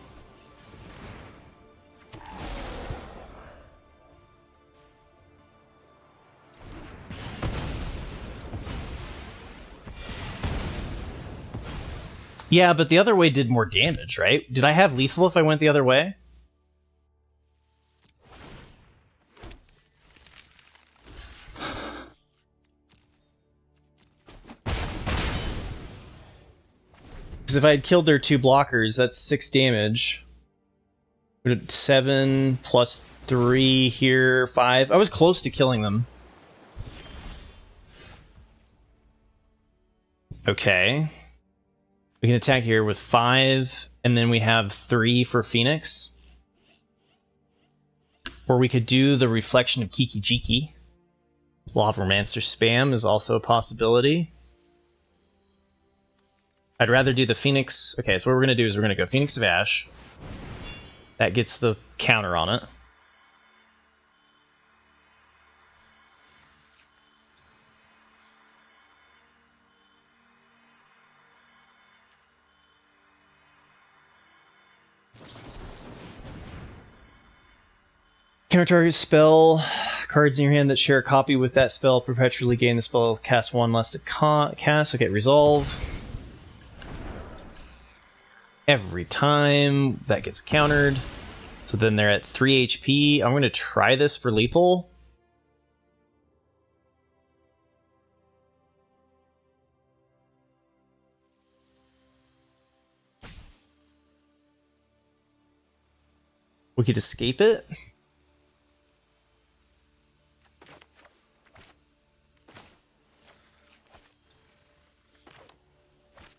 Yeah, but the other way did more damage, right? Did I have lethal if I went the other way? Because if I had killed their 2 blockers, that's 6 damage. 7 plus 3 here, 5. I was close to killing them. Okay. We can attack here with 5, and then we have 3 for Phoenix. Or we could do the Reflection of Kiki Jiki. Lavamancer spam is also a possibility. I'd rather do the Phoenix. Okay, so what we're going to do is we're going to go Phoenix of Ash. That gets the counter on it. Counter target spell. Cards in your hand that share a copy with that spell perpetually gain the spell cast 1 less to cast. Okay, resolve. Every time that gets countered. So then they're at 3 HP. I'm going to try this for lethal. We could escape it.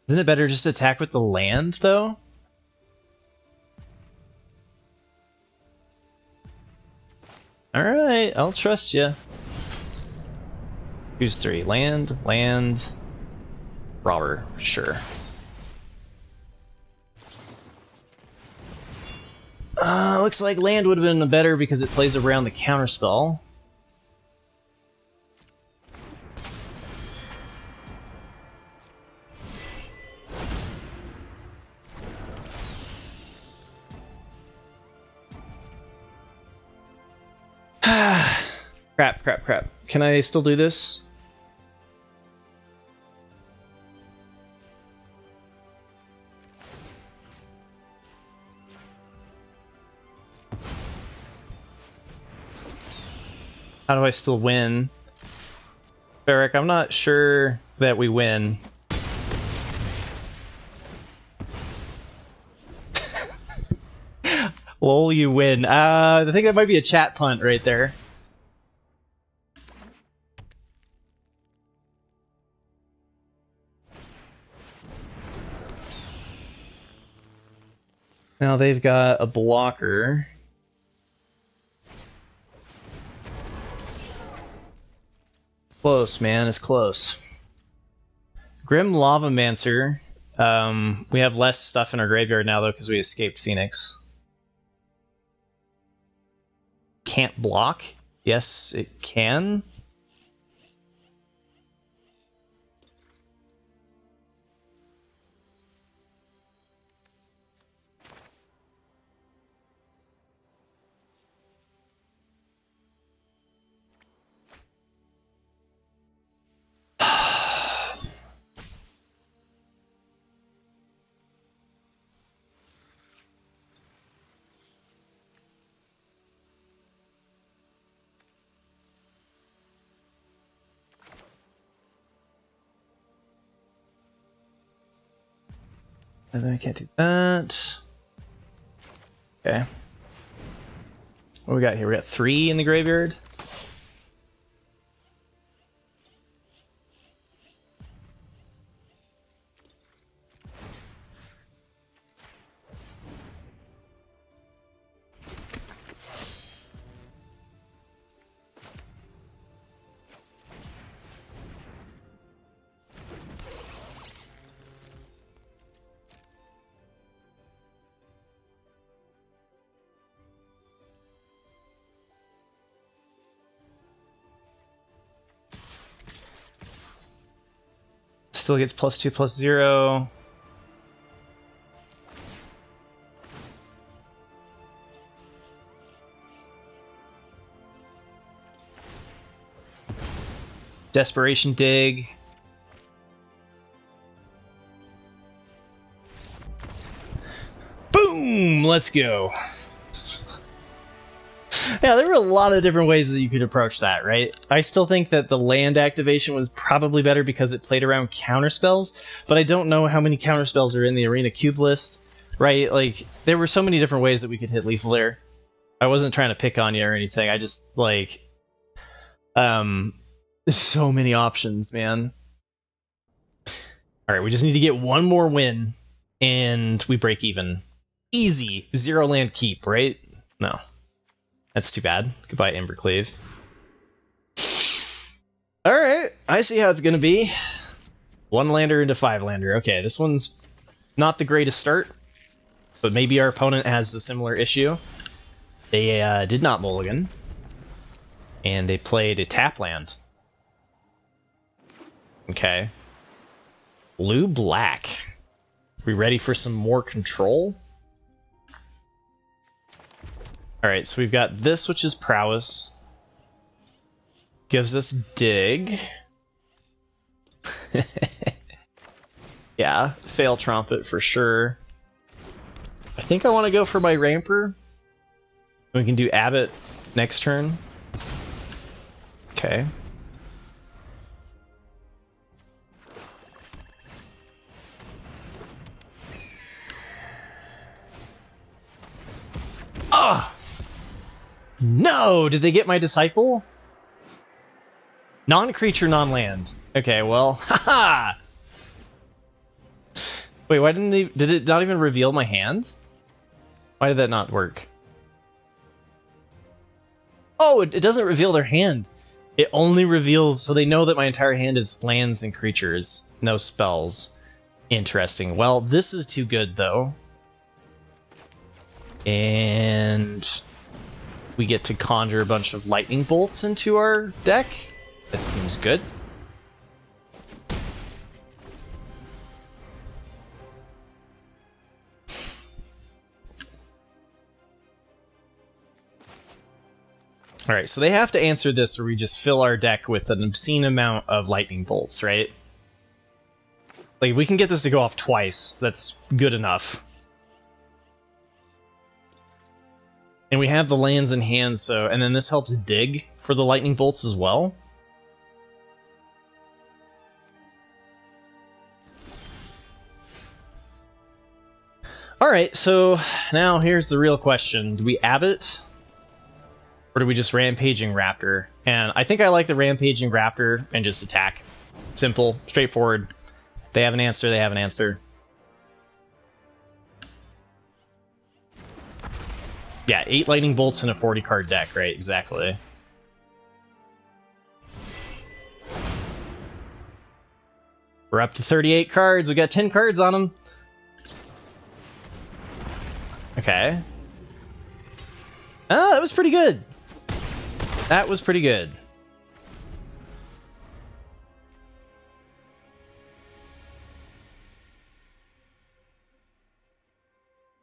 Isn't it better just to attack with the land, though? Alright, I'll trust you. Choose 3. Land, robber, sure. Looks like land would have been better because it plays around the counterspell. Crap. Can I still do this? How do I still win? Barrick, I'm not sure that we win. Lol, you win. I think that might be a chat punt right there. Now they've got a blocker. Close, man. It's close. Grim Lavamancer. We have less stuff in our graveyard now, though, because we escaped Phoenix. Can't block Yes, it can. And then I can't do that. Okay. What we got here? We got 3 in the graveyard. Still gets +2/+0. Desperation Dig. Boom! Let's go. Yeah, there were a lot of different ways that you could approach that, right? I still think that the land activation was probably better because it played around counterspells, but I don't know how many counterspells are in the Arena Cube list, right? Like, there were so many different ways that we could hit lethal there. I wasn't trying to pick on you or anything, I just, like... so many options, man. Alright, we just need to get one more win, and we break even. Easy. 0 land keep, right? No. That's too bad. Goodbye, Embercleave. Alright, I see how it's gonna be. 1 lander into 5 lander. Okay, this one's not the greatest start, but maybe our opponent has a similar issue. They did not mulligan, and they played a tap land. Okay. Blue-black. We ready for some more control? Alright, so we've got this, which is prowess. Gives us dig. Yeah, fail trumpet for sure. I think I want to go for my ramper. We can do abbot next turn. Okay. Ah! No! Did they get my disciple? Non-creature, non-land. Okay, well, haha! Wait, why didn't they... Did it not even reveal my hand? Why did that not work? Oh, it doesn't reveal their hand. It only reveals... So they know that my entire hand is lands and creatures. No spells. Interesting. Well, this is too good, though. And... we get to conjure a bunch of lightning bolts into our deck. That seems good. Alright, so they have to answer this or we just fill our deck with an obscene amount of lightning bolts, right? Like, if we can get this to go off twice, that's good enough. And we have the lands in hand, so... And then this helps dig for the lightning bolts as well. Alright, so now here's the real question. Do we abbot? Or do we just Rampaging Raptor? And I think I like the Rampaging Raptor and just attack. Simple, straightforward. They have an answer, they have an answer. Yeah, 8 lightning bolts in a 40-card deck, right? Exactly. We're up to 38 cards. We got 10 cards on them. Okay. Ah, that was pretty good. That was pretty good.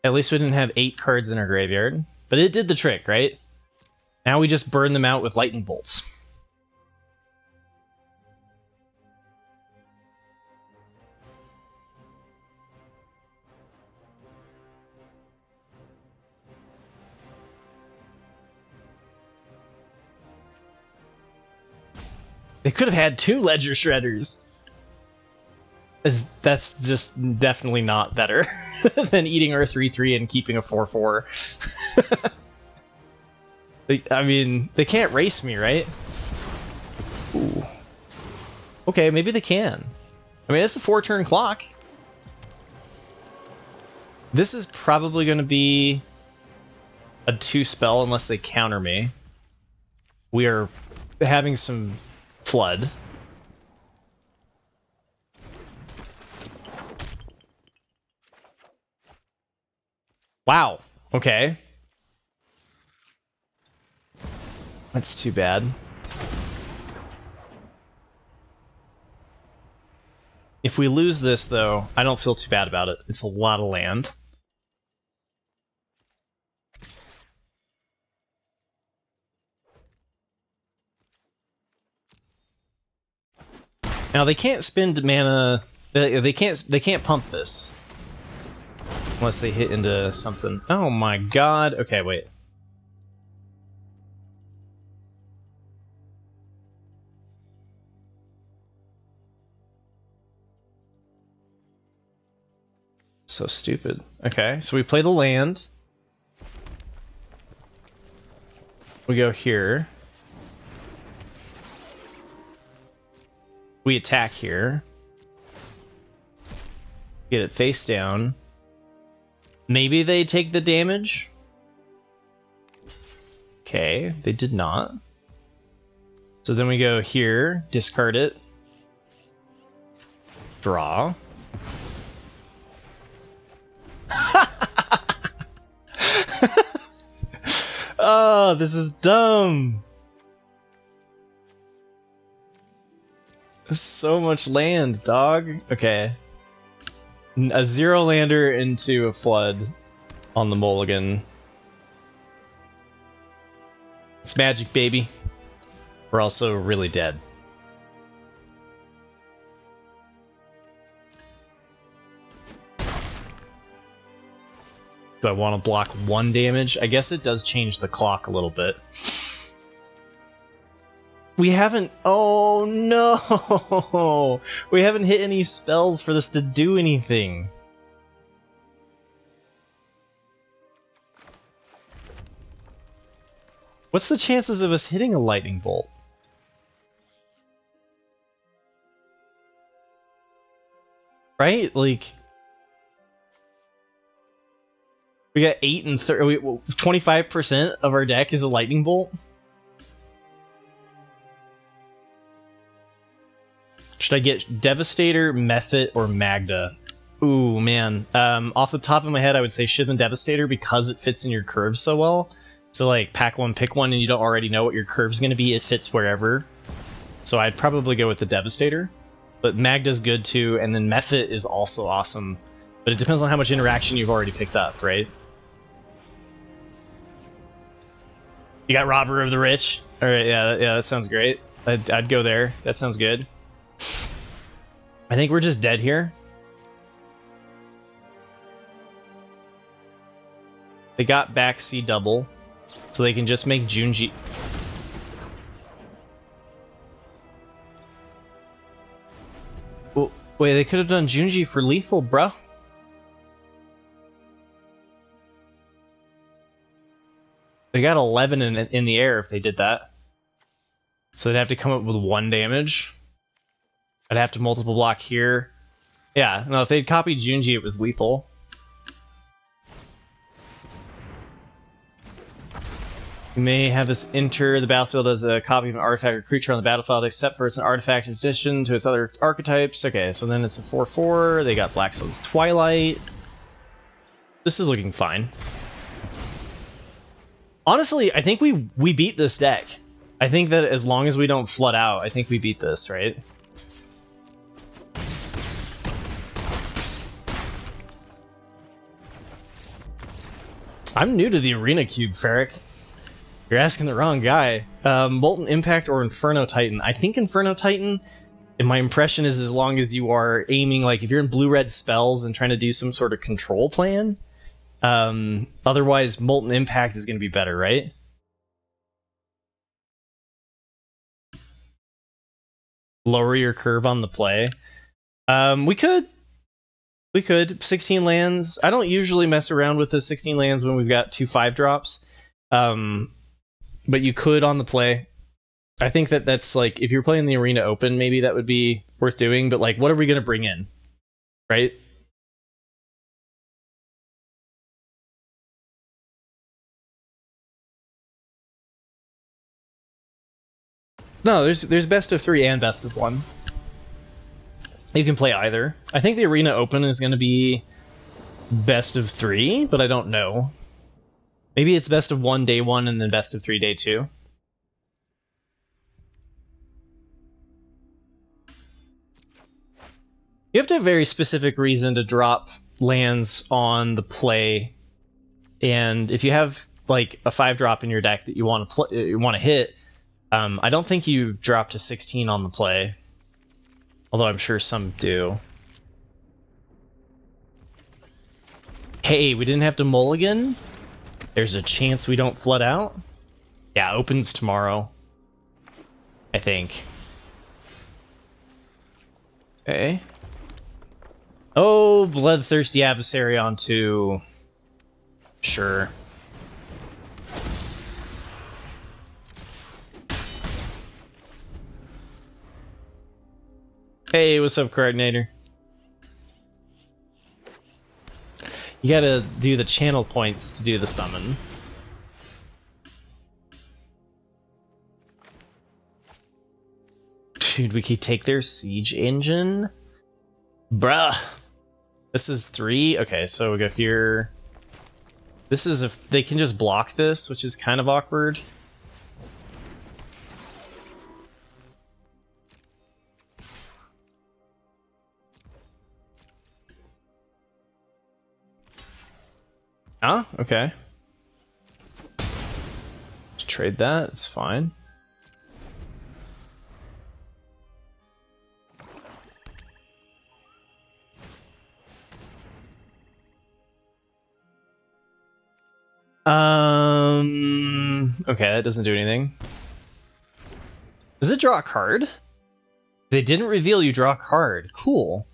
At least we didn't have 8 cards in our graveyard. But it did the trick, right? Now we just burn them out with lightning bolts. They could have had 2 Ledger Shredders. That's just definitely not better than eating our 3/3 and keeping a 4/4. I mean, they can't race me, right? Ooh. Okay, maybe they can. I mean, it's a 4-turn clock. This is probably going to be a 2 spell unless they counter me. We are having some flood. Wow. Okay. That's too bad. If we lose this, though, I don't feel too bad about it. It's a lot of land. Now they can't spend mana. They can't pump this unless they hit into something. Oh my god. Okay, wait. So stupid. Okay, so we play the land. We go here. We attack here. Get it face down. Maybe they take the damage? Okay, they did not. So then we go here, discard it. Draw. Oh, this is dumb. So much land, dog. Okay. A 0-lander into a flood on the mulligan. It's magic, baby. We're also really dead. Do I want to block 1 damage? I guess it does change the clock a little bit. We haven't... Oh, no! We haven't hit any spells for this to do anything. What's the chances of us hitting a lightning bolt? Right? Like... We got 8 and 25% of our deck is a lightning bolt? Should I get Devastator, Mephit, or Magda? Ooh, man. Off the top of my head, I would say Shithin Devastator because it fits in your curves so well. So, like, pack one, pick one, and you don't already know what your curve's going to be. It fits wherever. So I'd probably go with the Devastator. But Magda's good, too, and then Mephit is also awesome. But it depends on how much interaction you've already picked up, right? You got Robber of the Rich? Alright, yeah, that sounds great. I'd go there. That sounds good. I think we're just dead here. They got back C double, so they can just make Junji. Oh, wait, they could have done Junji for lethal, bro. They got 11 in the air if they did that. So they'd have to come up with 1 damage. I'd have to multiple block here. Yeah, no, if they'd copied Junji, it was lethal. You may have this enter the battlefield as a copy of an artifact or creature on the battlefield, except for it's an artifact in addition to its other archetypes. Okay, so then it's a 4/4. They got Black Sun's Twilight. This is looking fine. Honestly, I think we beat this deck. I think that as long as we don't flood out, I think we beat this, right? I'm new to the Arena Cube, Ferric. You're asking the wrong guy. Molten Impact or Inferno Titan? I think Inferno Titan, and my impression is as long as you are aiming, like if you're in blue-red spells and trying to do some sort of control plan, otherwise Molten Impact is going to be better, right? Lower your curve on the play. We could. 16 lands. I don't usually mess around with the 16 lands when we've got 2 5-drops. But you could on the play. I think that's like, if you're playing the Arena Open, maybe that would be worth doing. But like, what are we going to bring in? Right? No, there's best of 3 and best of 1. You can play either. I think the Arena Open is going to be best of 3, but I don't know. Maybe it's best of 1 day 1 and then best of 3 day 2. You have to have a very specific reason to drop lands on the play, and if you have like a 5-drop in your deck that you want to hit, I don't think you drop to 16 on the play. Although I'm sure some do. Hey, we didn't have to mulligan? There's a chance we don't flood out? Yeah, opens tomorrow. I think. Okay. Oh, Bloodthirsty Adversary on 2. Sure. Hey, what's up, coordinator? You gotta do the channel points to do the summon. Dude, we could take their siege engine? Bruh! This is 3? Okay, so we go here. This is if they can just block this, which is kind of awkward. Ah, okay. Just trade that, it's fine. Okay, that doesn't do anything. Does it draw a card? They didn't reveal you draw a card. Cool.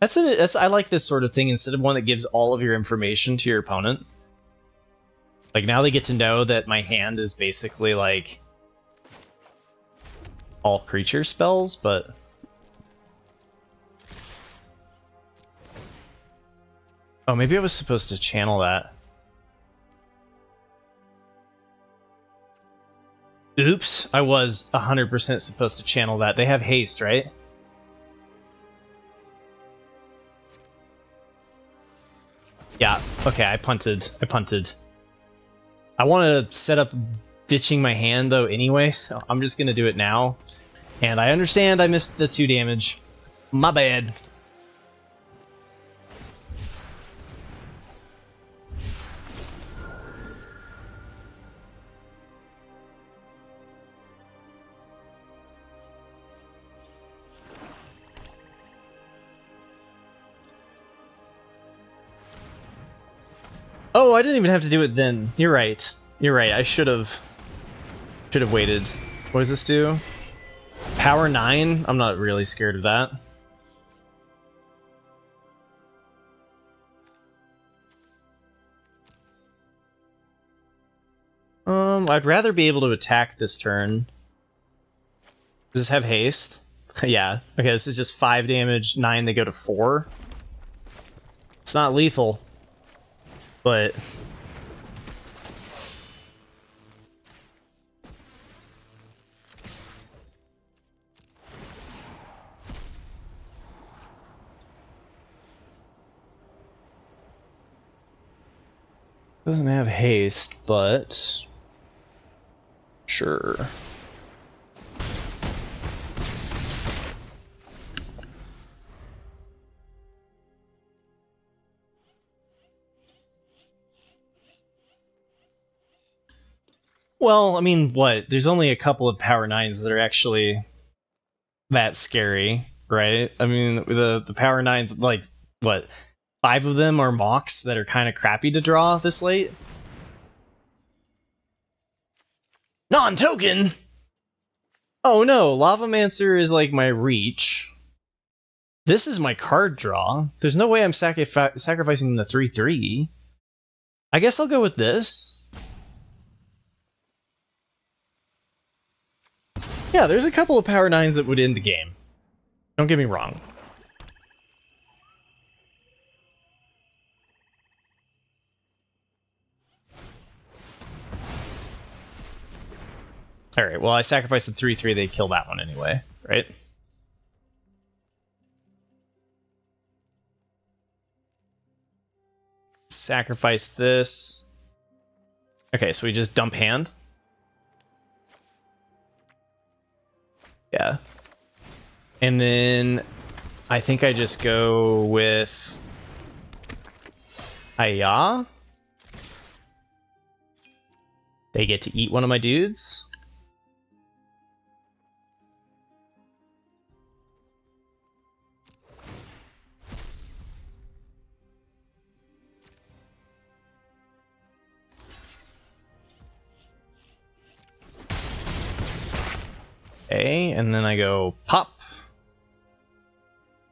I like this sort of thing instead of one that gives all of your information to your opponent. Like, now they get to know that my hand is basically like all creature spells, but oh, maybe I was supposed to channel that. Oops, I was 100% supposed to channel that. They have haste, right? Yeah, okay, I punted. I want to set up ditching my hand, though, anyway, so I'm just going to do it now. And I understand I missed the 2 damage. My bad. Oh, I didn't even have to do it then. You're right. I should have waited. What does this do? Power 9? I'm not really scared of that. I'd rather be able to attack this turn. Does this have haste? Yeah. Okay, this is just 5 damage, 9 they go to 4. It's not lethal, but doesn't have haste, but Sure. Well, I mean, what? There's only a couple of Power 9s that are actually that scary, right? I mean, the Power 9s, like, what? 5 of them are mocks that are kind of crappy to draw this late? Non-token? Oh no, Lavamancer is like my reach. This is my card draw. There's no way I'm sacrificing the 3/3. I guess I'll go with this. Yeah, there's a couple of Power 9s that would end the game. Don't get me wrong. Alright, well I sacrificed the 3/3, they kill that one anyway, right? Sacrifice this. Okay, so we just dump hand. Yeah. And then I think I just go with Aya. They get to eat one of my dudes. Okay, and then I go pop.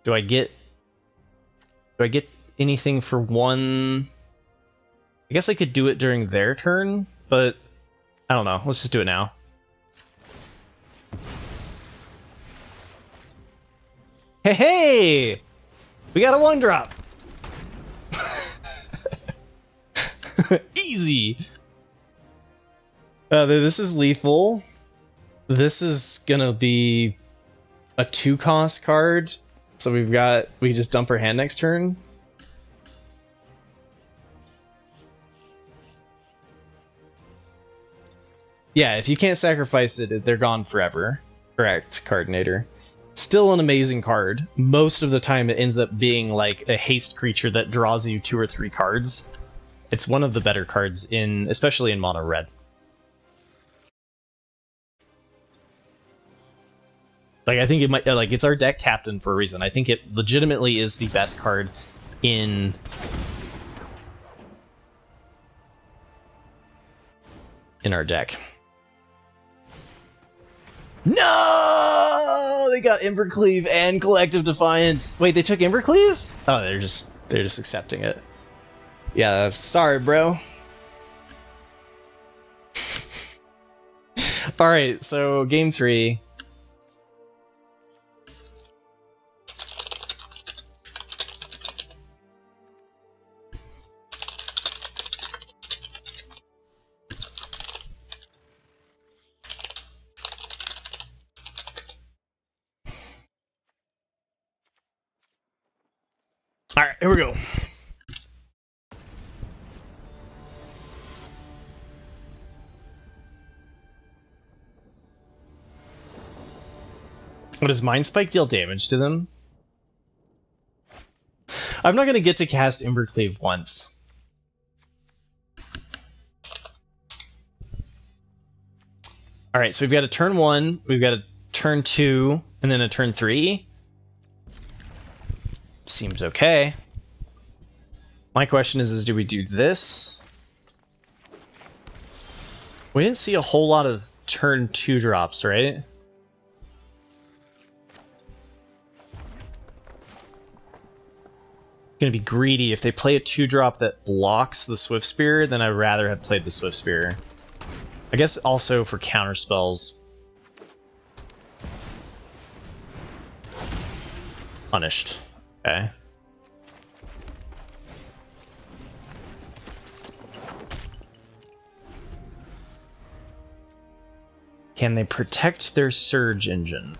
Do I get anything for one? I guess I could do it during their turn, but I don't know. Let's just do it now. Hey, hey! We got a 1-drop! Easy! This is lethal. This is gonna be a 2-cost card. So we just dump our hand next turn. Yeah, if you can't sacrifice it, they're gone forever. Correct, Cardinator. Still an amazing card. Most of the time it ends up being like a haste creature that draws you 2 or 3 cards. It's one of the better cards especially in mono red. Like, I think it might, like, it's our deck captain for a reason. I think it legitimately is the best card in our deck. No! They got Embercleave and Collective Defiance. Wait, they took Embercleave? Oh, they're just accepting it. Yeah, sorry, bro. Alright, so game 3. Alright, here we go. What does Mind Spike deal damage to them? I'm not going to get to cast Embercleave once. Alright, so we've got a turn 1, we've got a turn 2, and then a turn 3. Seems okay. My question is do we do this? We didn't see a whole lot of turn 2 drops, right? Gonna be greedy. If they play a 2-drop that blocks the Swift Spear, then I'd rather have played the Swift Spear. I guess also for counter spells. Punished. Okay. Can they protect their Surge Engine?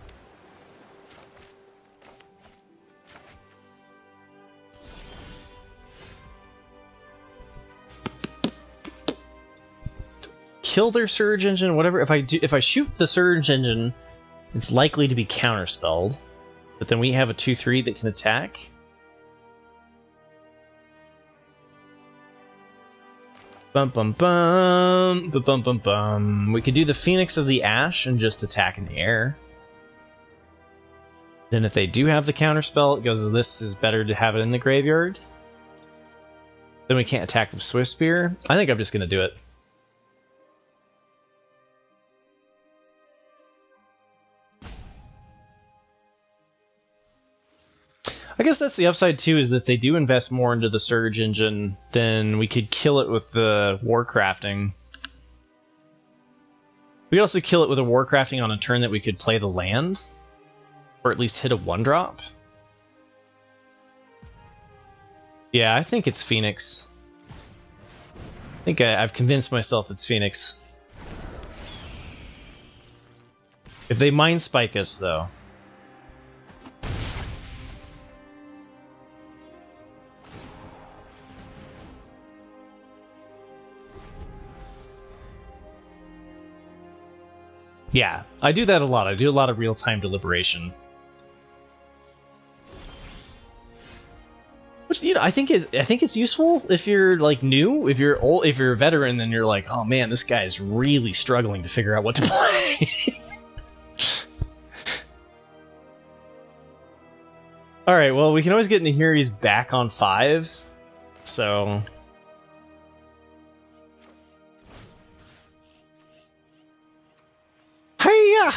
kill their Surge Engine, whatever. If I shoot the Surge Engine, it's likely to be counterspelled. But then we have a 2/3 that can attack. Bum bum bum, bum bum bum. We could do the Phoenix of the Ash and just attack in the air. Then if they do have the counterspell, it goes, this is better to have it in the graveyard. Then we can't attack with Swift Spear. I think I'm just gonna do it. I guess that's the upside too, is that they do invest more into the Surge Engine, then we could kill it with the Warcrafting. We could also kill it with a Warcrafting on a turn that we could play the land, or at least hit a 1-drop. Yeah, I think it's Phoenix. I think I've convinced myself it's Phoenix. If they Mind Spike us, though. Yeah, I do that a lot. I do a lot of real-time deliberation. Which, you know, I think it's useful if you're like new. If you're old, if you're a veteran, then you're like, oh man, this guy is really struggling to figure out what to play. All right, well, we can always get Nahiri's back on 5, so. Hiya!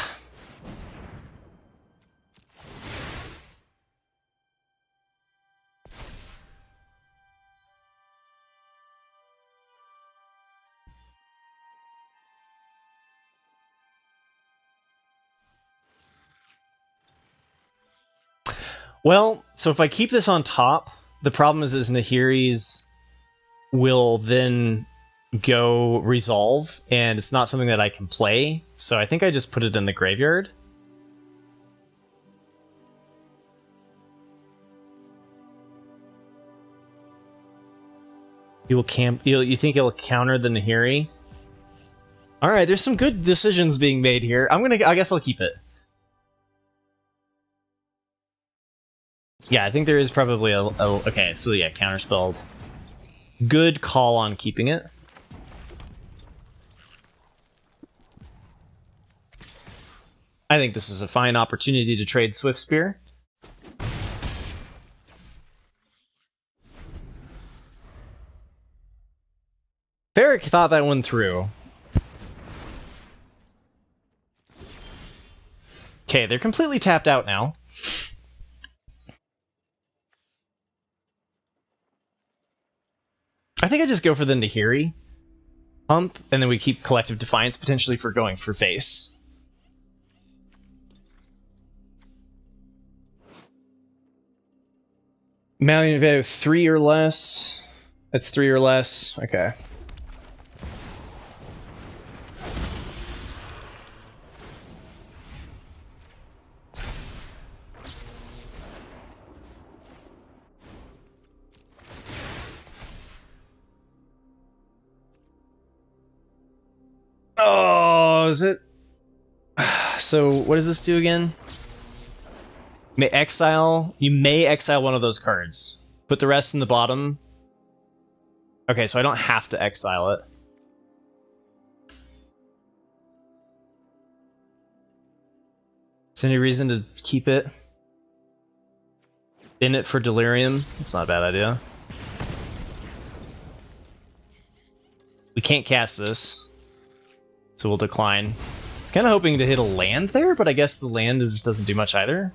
Well, so if I keep this on top, the problem is Nahiri's will then go resolve, and it's not something that I can play, so I think I just put it in the graveyard. You will camp. You think it'll counter the Nahiri? All right, there's some good decisions being made here. I guess I'll keep it. Yeah, I think there is probably a okay, so yeah, counterspelled. Good call on keeping it. I think this is a fine opportunity to trade Swift Spear. Varric thought that one through. Okay, they're completely tapped out now. I think I just go for the Nahiri. Pump, and then we keep Collective Defiance potentially for going for face. Mounting value 3 or less. That's 3 or less. Okay. Oh, is it? So what does this do again? May exile. You may exile one of those cards. Put the rest in the bottom. Okay, so I don't have to exile it. Is there any reason to keep it? In it for Delirium? It's not a bad idea. We can't cast this, so we'll decline. I was kind of hoping to hit a land there, but I guess the land just doesn't do much either.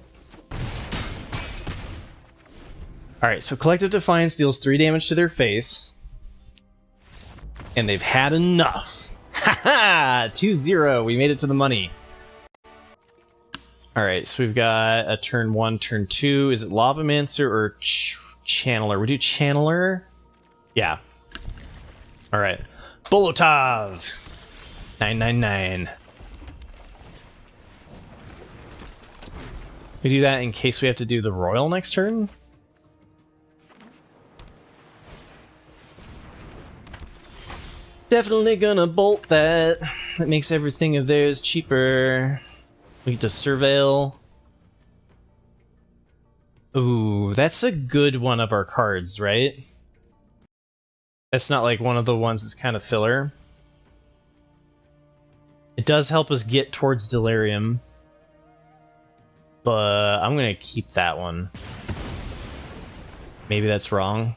Alright, so Collective Defiance deals 3 damage to their face. And they've had enough. Haha! 2-0, we made it to the money. Alright, so we've got a turn 1, turn 2. Is it Lavamancer or Channeler? We do Channeler? Yeah. Alright. Bolotov! 999. We do that in case we have to do the Royal next turn? Definitely gonna bolt that. That makes everything of theirs cheaper. We get to surveil. Ooh, that's a good one of our cards, right? That's not like one of the ones that's kind of filler. It does help us get towards Delirium. But I'm gonna keep that one. Maybe that's wrong.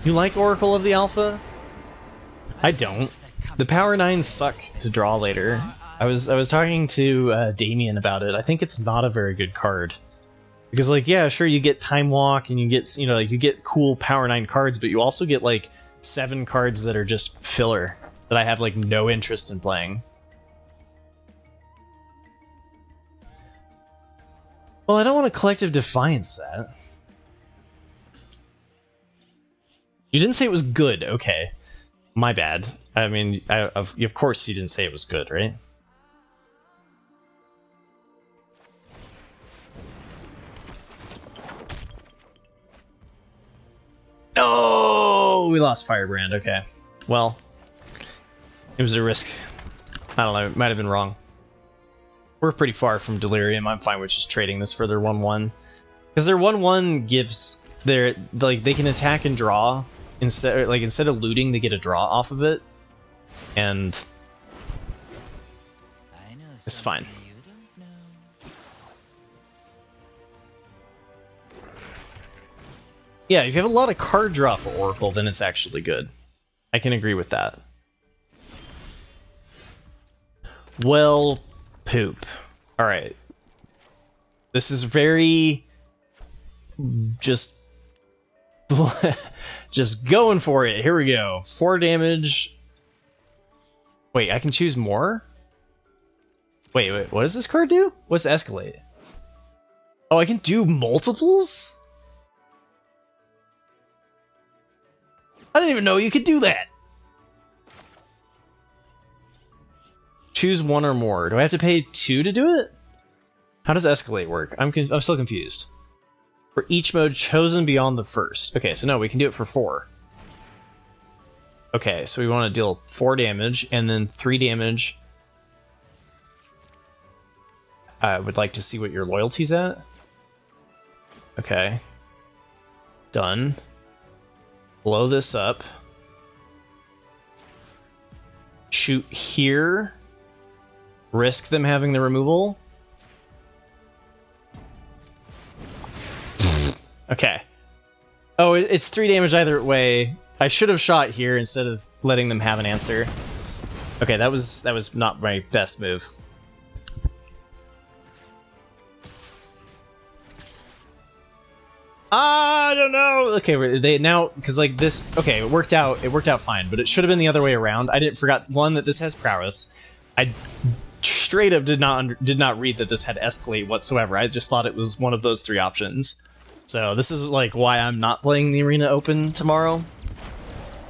You like Oracle of the Alpha? I don't. The Power 9s suck to draw later. I was talking to Damien about it. I think it's not a very good card. Because, like, yeah, sure, you get Time Walk and you get, you know, like, you get cool Power 9 cards, but you also get, like, 7 cards that are just filler that I have, like, no interest in playing. Well, I don't want a Collective Defiance that. You didn't say it was good, okay. My bad. I mean, of course you didn't say it was good, right? Oh, we lost Firebrand, okay. Well, it was a risk. I don't know, it might have been wrong. We're pretty far from Delirium. I'm fine with just trading this for their 1-1. Because their 1-1 gives their, like, they can attack and draw. Instead of looting, they get a draw off of it. And it's fine. Yeah, if you have a lot of card draw for Oracle, then it's actually good. I can agree with that. Well, poop. Alright. This is very... just going for it. Here we go. 4 damage. Wait, I can choose more? Wait, what does this card do? What's Escalate? Oh, I can do multiples? I didn't even know you could do that. Choose 1 or more. Do I have to pay 2 to do it? How does Escalate work? I'm still confused. For each mode chosen beyond the first. Okay, so no, we can do it for 4. Okay, so we want to deal 4 damage, and then 3 damage. I would like to see what your loyalty's at. Okay. Done. Blow this up. Shoot here. Risk them having the removal. Okay. Oh, it's 3 damage either way. I should have shot here instead of letting them have an answer. Okay, that was not my best move. I don't know. Okay, they now because like this. Okay, it worked out. It worked out fine, but it should have been the other way around. I didn't forgot one that this has prowess. I straight up did not read that this had escalate whatsoever. I just thought it was one of those 3 options. So this is like why I'm not playing the Arena Open tomorrow.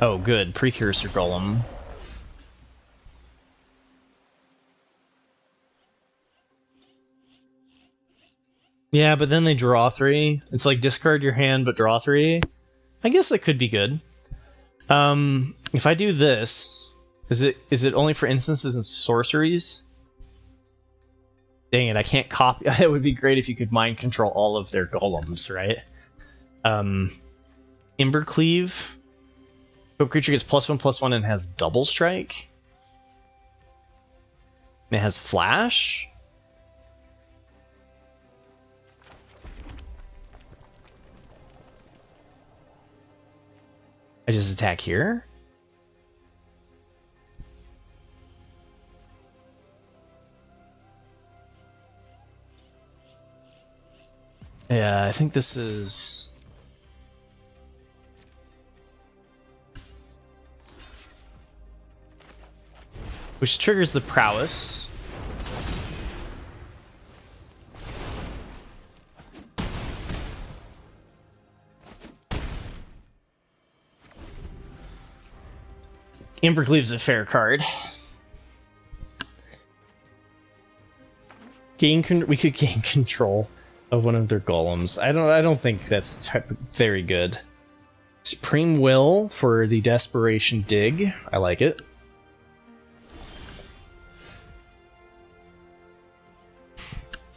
Oh, good. Precursor Golem. Yeah, but then they draw 3. It's like discard your hand, but draw 3. I guess that could be good. If I do this, is it only for instances and sorceries? Dang it, I can't copy. It would be great if you could mind control all of their golems, right? Embercleave. Hope creature gets +1/+1 and has double strike. And it has flash. I just attack here. Yeah, I think this is... which triggers the prowess. Embercleave's a fair card. we could gain control of one of their golems. I don't think that's very good. Supreme Will for the Desperation Dig. I like it.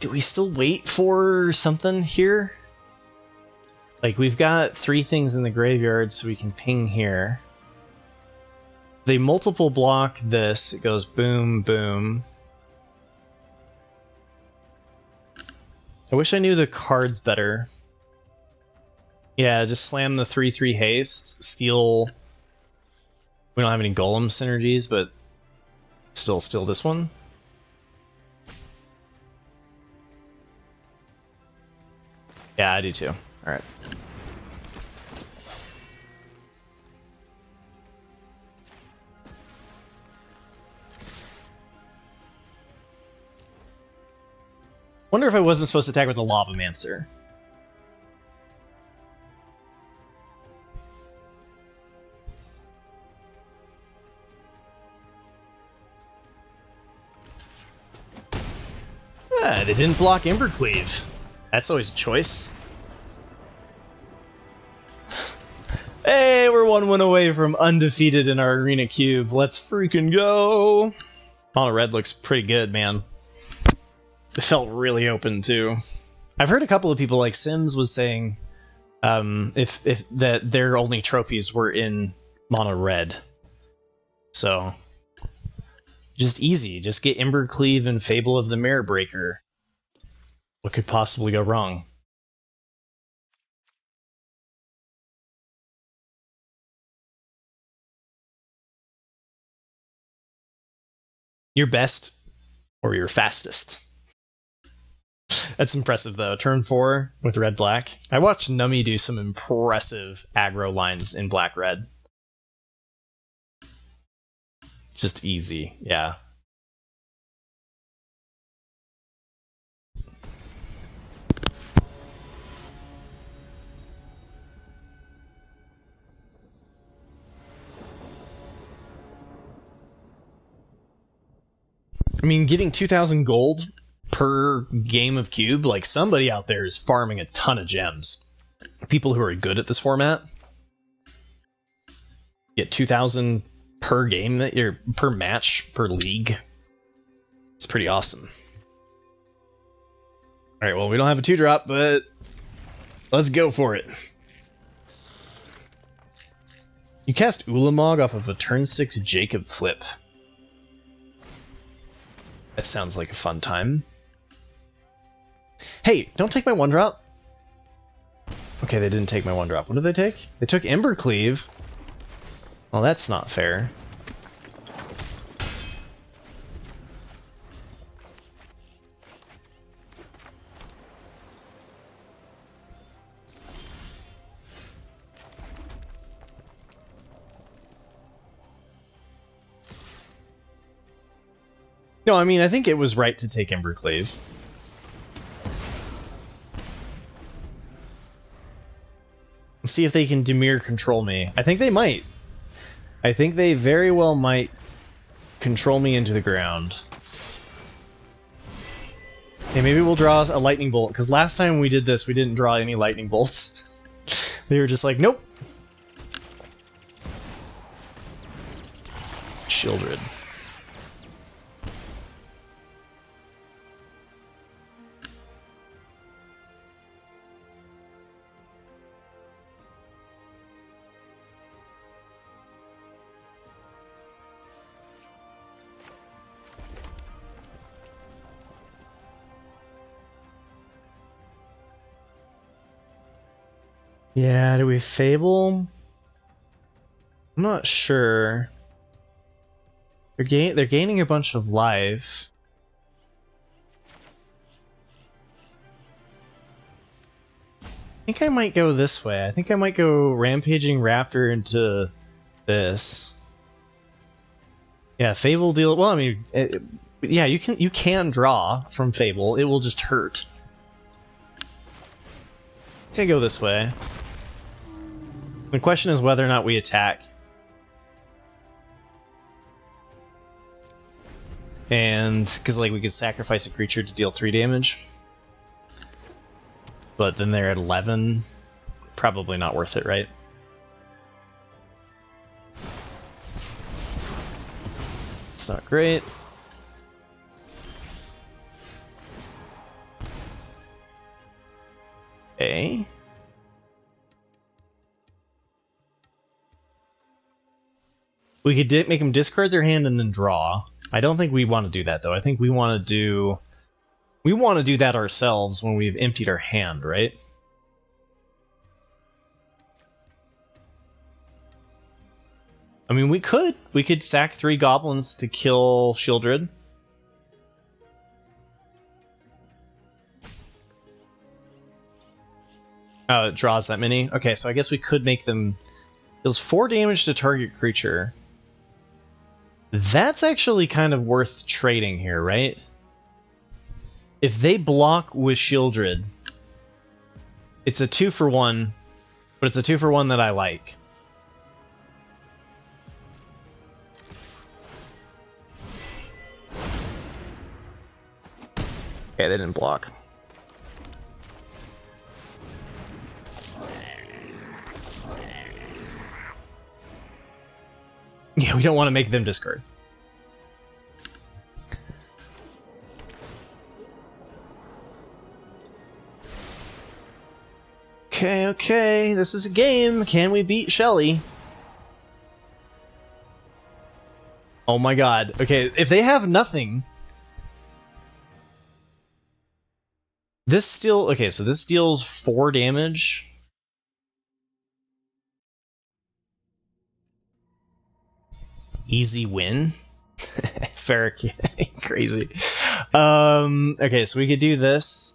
Do we still wait for something here? Like, we've got 3 things in the graveyard, so we can ping here. They multiple block this. It goes boom, boom. I wish I knew the cards better. Yeah, just slam the 3/3 haste, steal... We don't have any golem synergies, but still steal this one. Yeah, I do too. Alright. Wonder if I wasn't supposed to attack with a Lavamancer. Ah, they didn't block Embercleave. That's always a choice. Hey, we're 1 win away from undefeated in our arena cube. Let's freaking go! Mono red looks pretty good, man. It felt really open too. I've heard a couple of people, like Sims was saying, if that their only trophies were in mono red. So just easy. Just get Embercleave and Fable of the Mirror Breaker. What could possibly go wrong? Your best or your fastest? That's impressive though. Turn 4 with red-black. I watched Nummy do some impressive aggro lines in black-red. Just easy, yeah. I mean, getting 2,000 gold per game of cube, like somebody out there is farming a ton of gems. People who are good at this format get 2,000 per game that you're per match per league. It's pretty awesome. All right, well, we don't have a 2-drop, but let's go for it. You cast Ulamog off of a turn 6 Jacob flip. That sounds like a fun time. Hey, don't take my 1-drop. Okay, they didn't take my 1-drop. What did they take? They took Embercleave. Well, that's not fair. No, I mean, I think it was right to take Embercleave. See if they can Dimir control me. I think they might. I think they very well might control me into the ground. Okay, maybe we'll draw a lightning bolt, because last time we did this, we didn't draw any lightning bolts. They were just like, nope. Children. Yeah, do we Fable? I'm not sure. They're gaining a bunch of life. I think I might go this way. I think I might go Rampaging Raptor into this. Yeah, Fable deal. Well, I mean, yeah, you can draw from Fable. It will just hurt. I think I go this way. The question is whether or not we attack. And because like we could sacrifice a creature to deal 3 damage, but then they're at 11. Probably not worth it, right? It's not great. Okay. We could make them discard their hand and then draw. I don't think we want to do that though. I think we want to do that ourselves when we've emptied our hand, right? I mean, we could sack 3 goblins to kill Shieldred. Oh, it draws that many? Okay, so I guess we could make them... Deals 4 damage to target creature. That's actually kind of worth trading here, right? If they block with Shieldred, it's a 2-for-1, but it's a 2-for-1 that I like. Okay, they didn't block. Yeah, we don't want to make them discard. Okay, okay, this is a game. Can we beat Shelly? Oh my god. Okay, if they have nothing... This still... Okay, so this deals 4 damage. Easy win? Fair, crazy. Okay, so we could do this.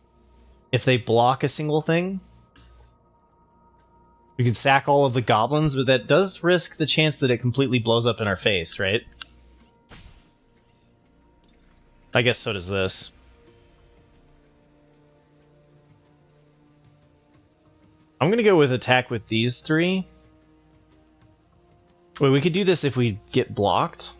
If they block a single thing, we could sack all of the goblins, but that does risk the chance that it completely blows up in our face, right? I guess so does this. I'm gonna go with attack with these 3. Wait, we could do this if we get blocked.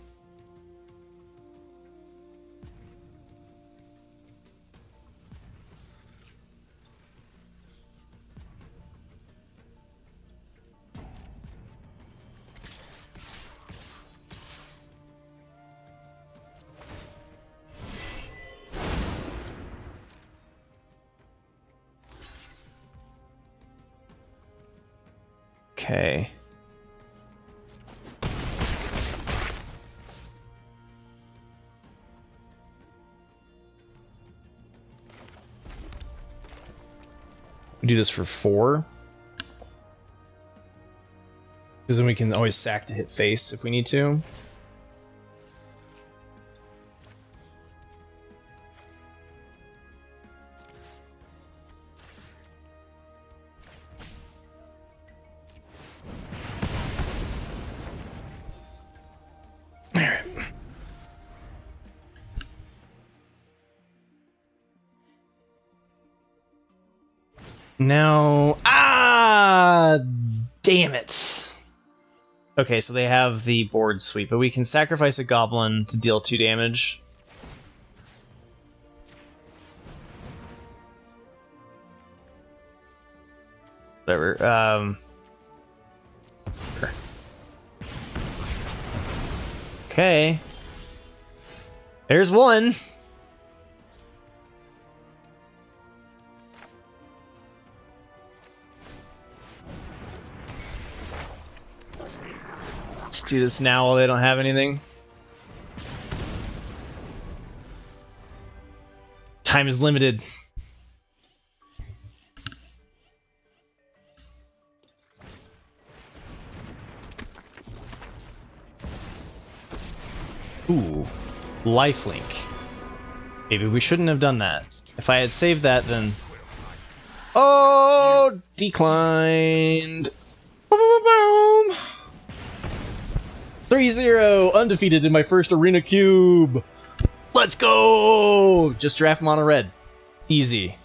Okay. We do this for 4. Because then we can always sack to hit face if we need to. Now, damn it. Okay, so they have the board sweep, but we can sacrifice a goblin to deal 2 damage. Whatever, sure. Okay. There's one. Let's do this now while they don't have anything. Time is limited. Ooh, lifelink. Maybe we shouldn't have done that. If I had saved that, then... Oh, declined. Boom. 3-0, undefeated in my first arena cube. Let's go! Just draft mono red. Easy.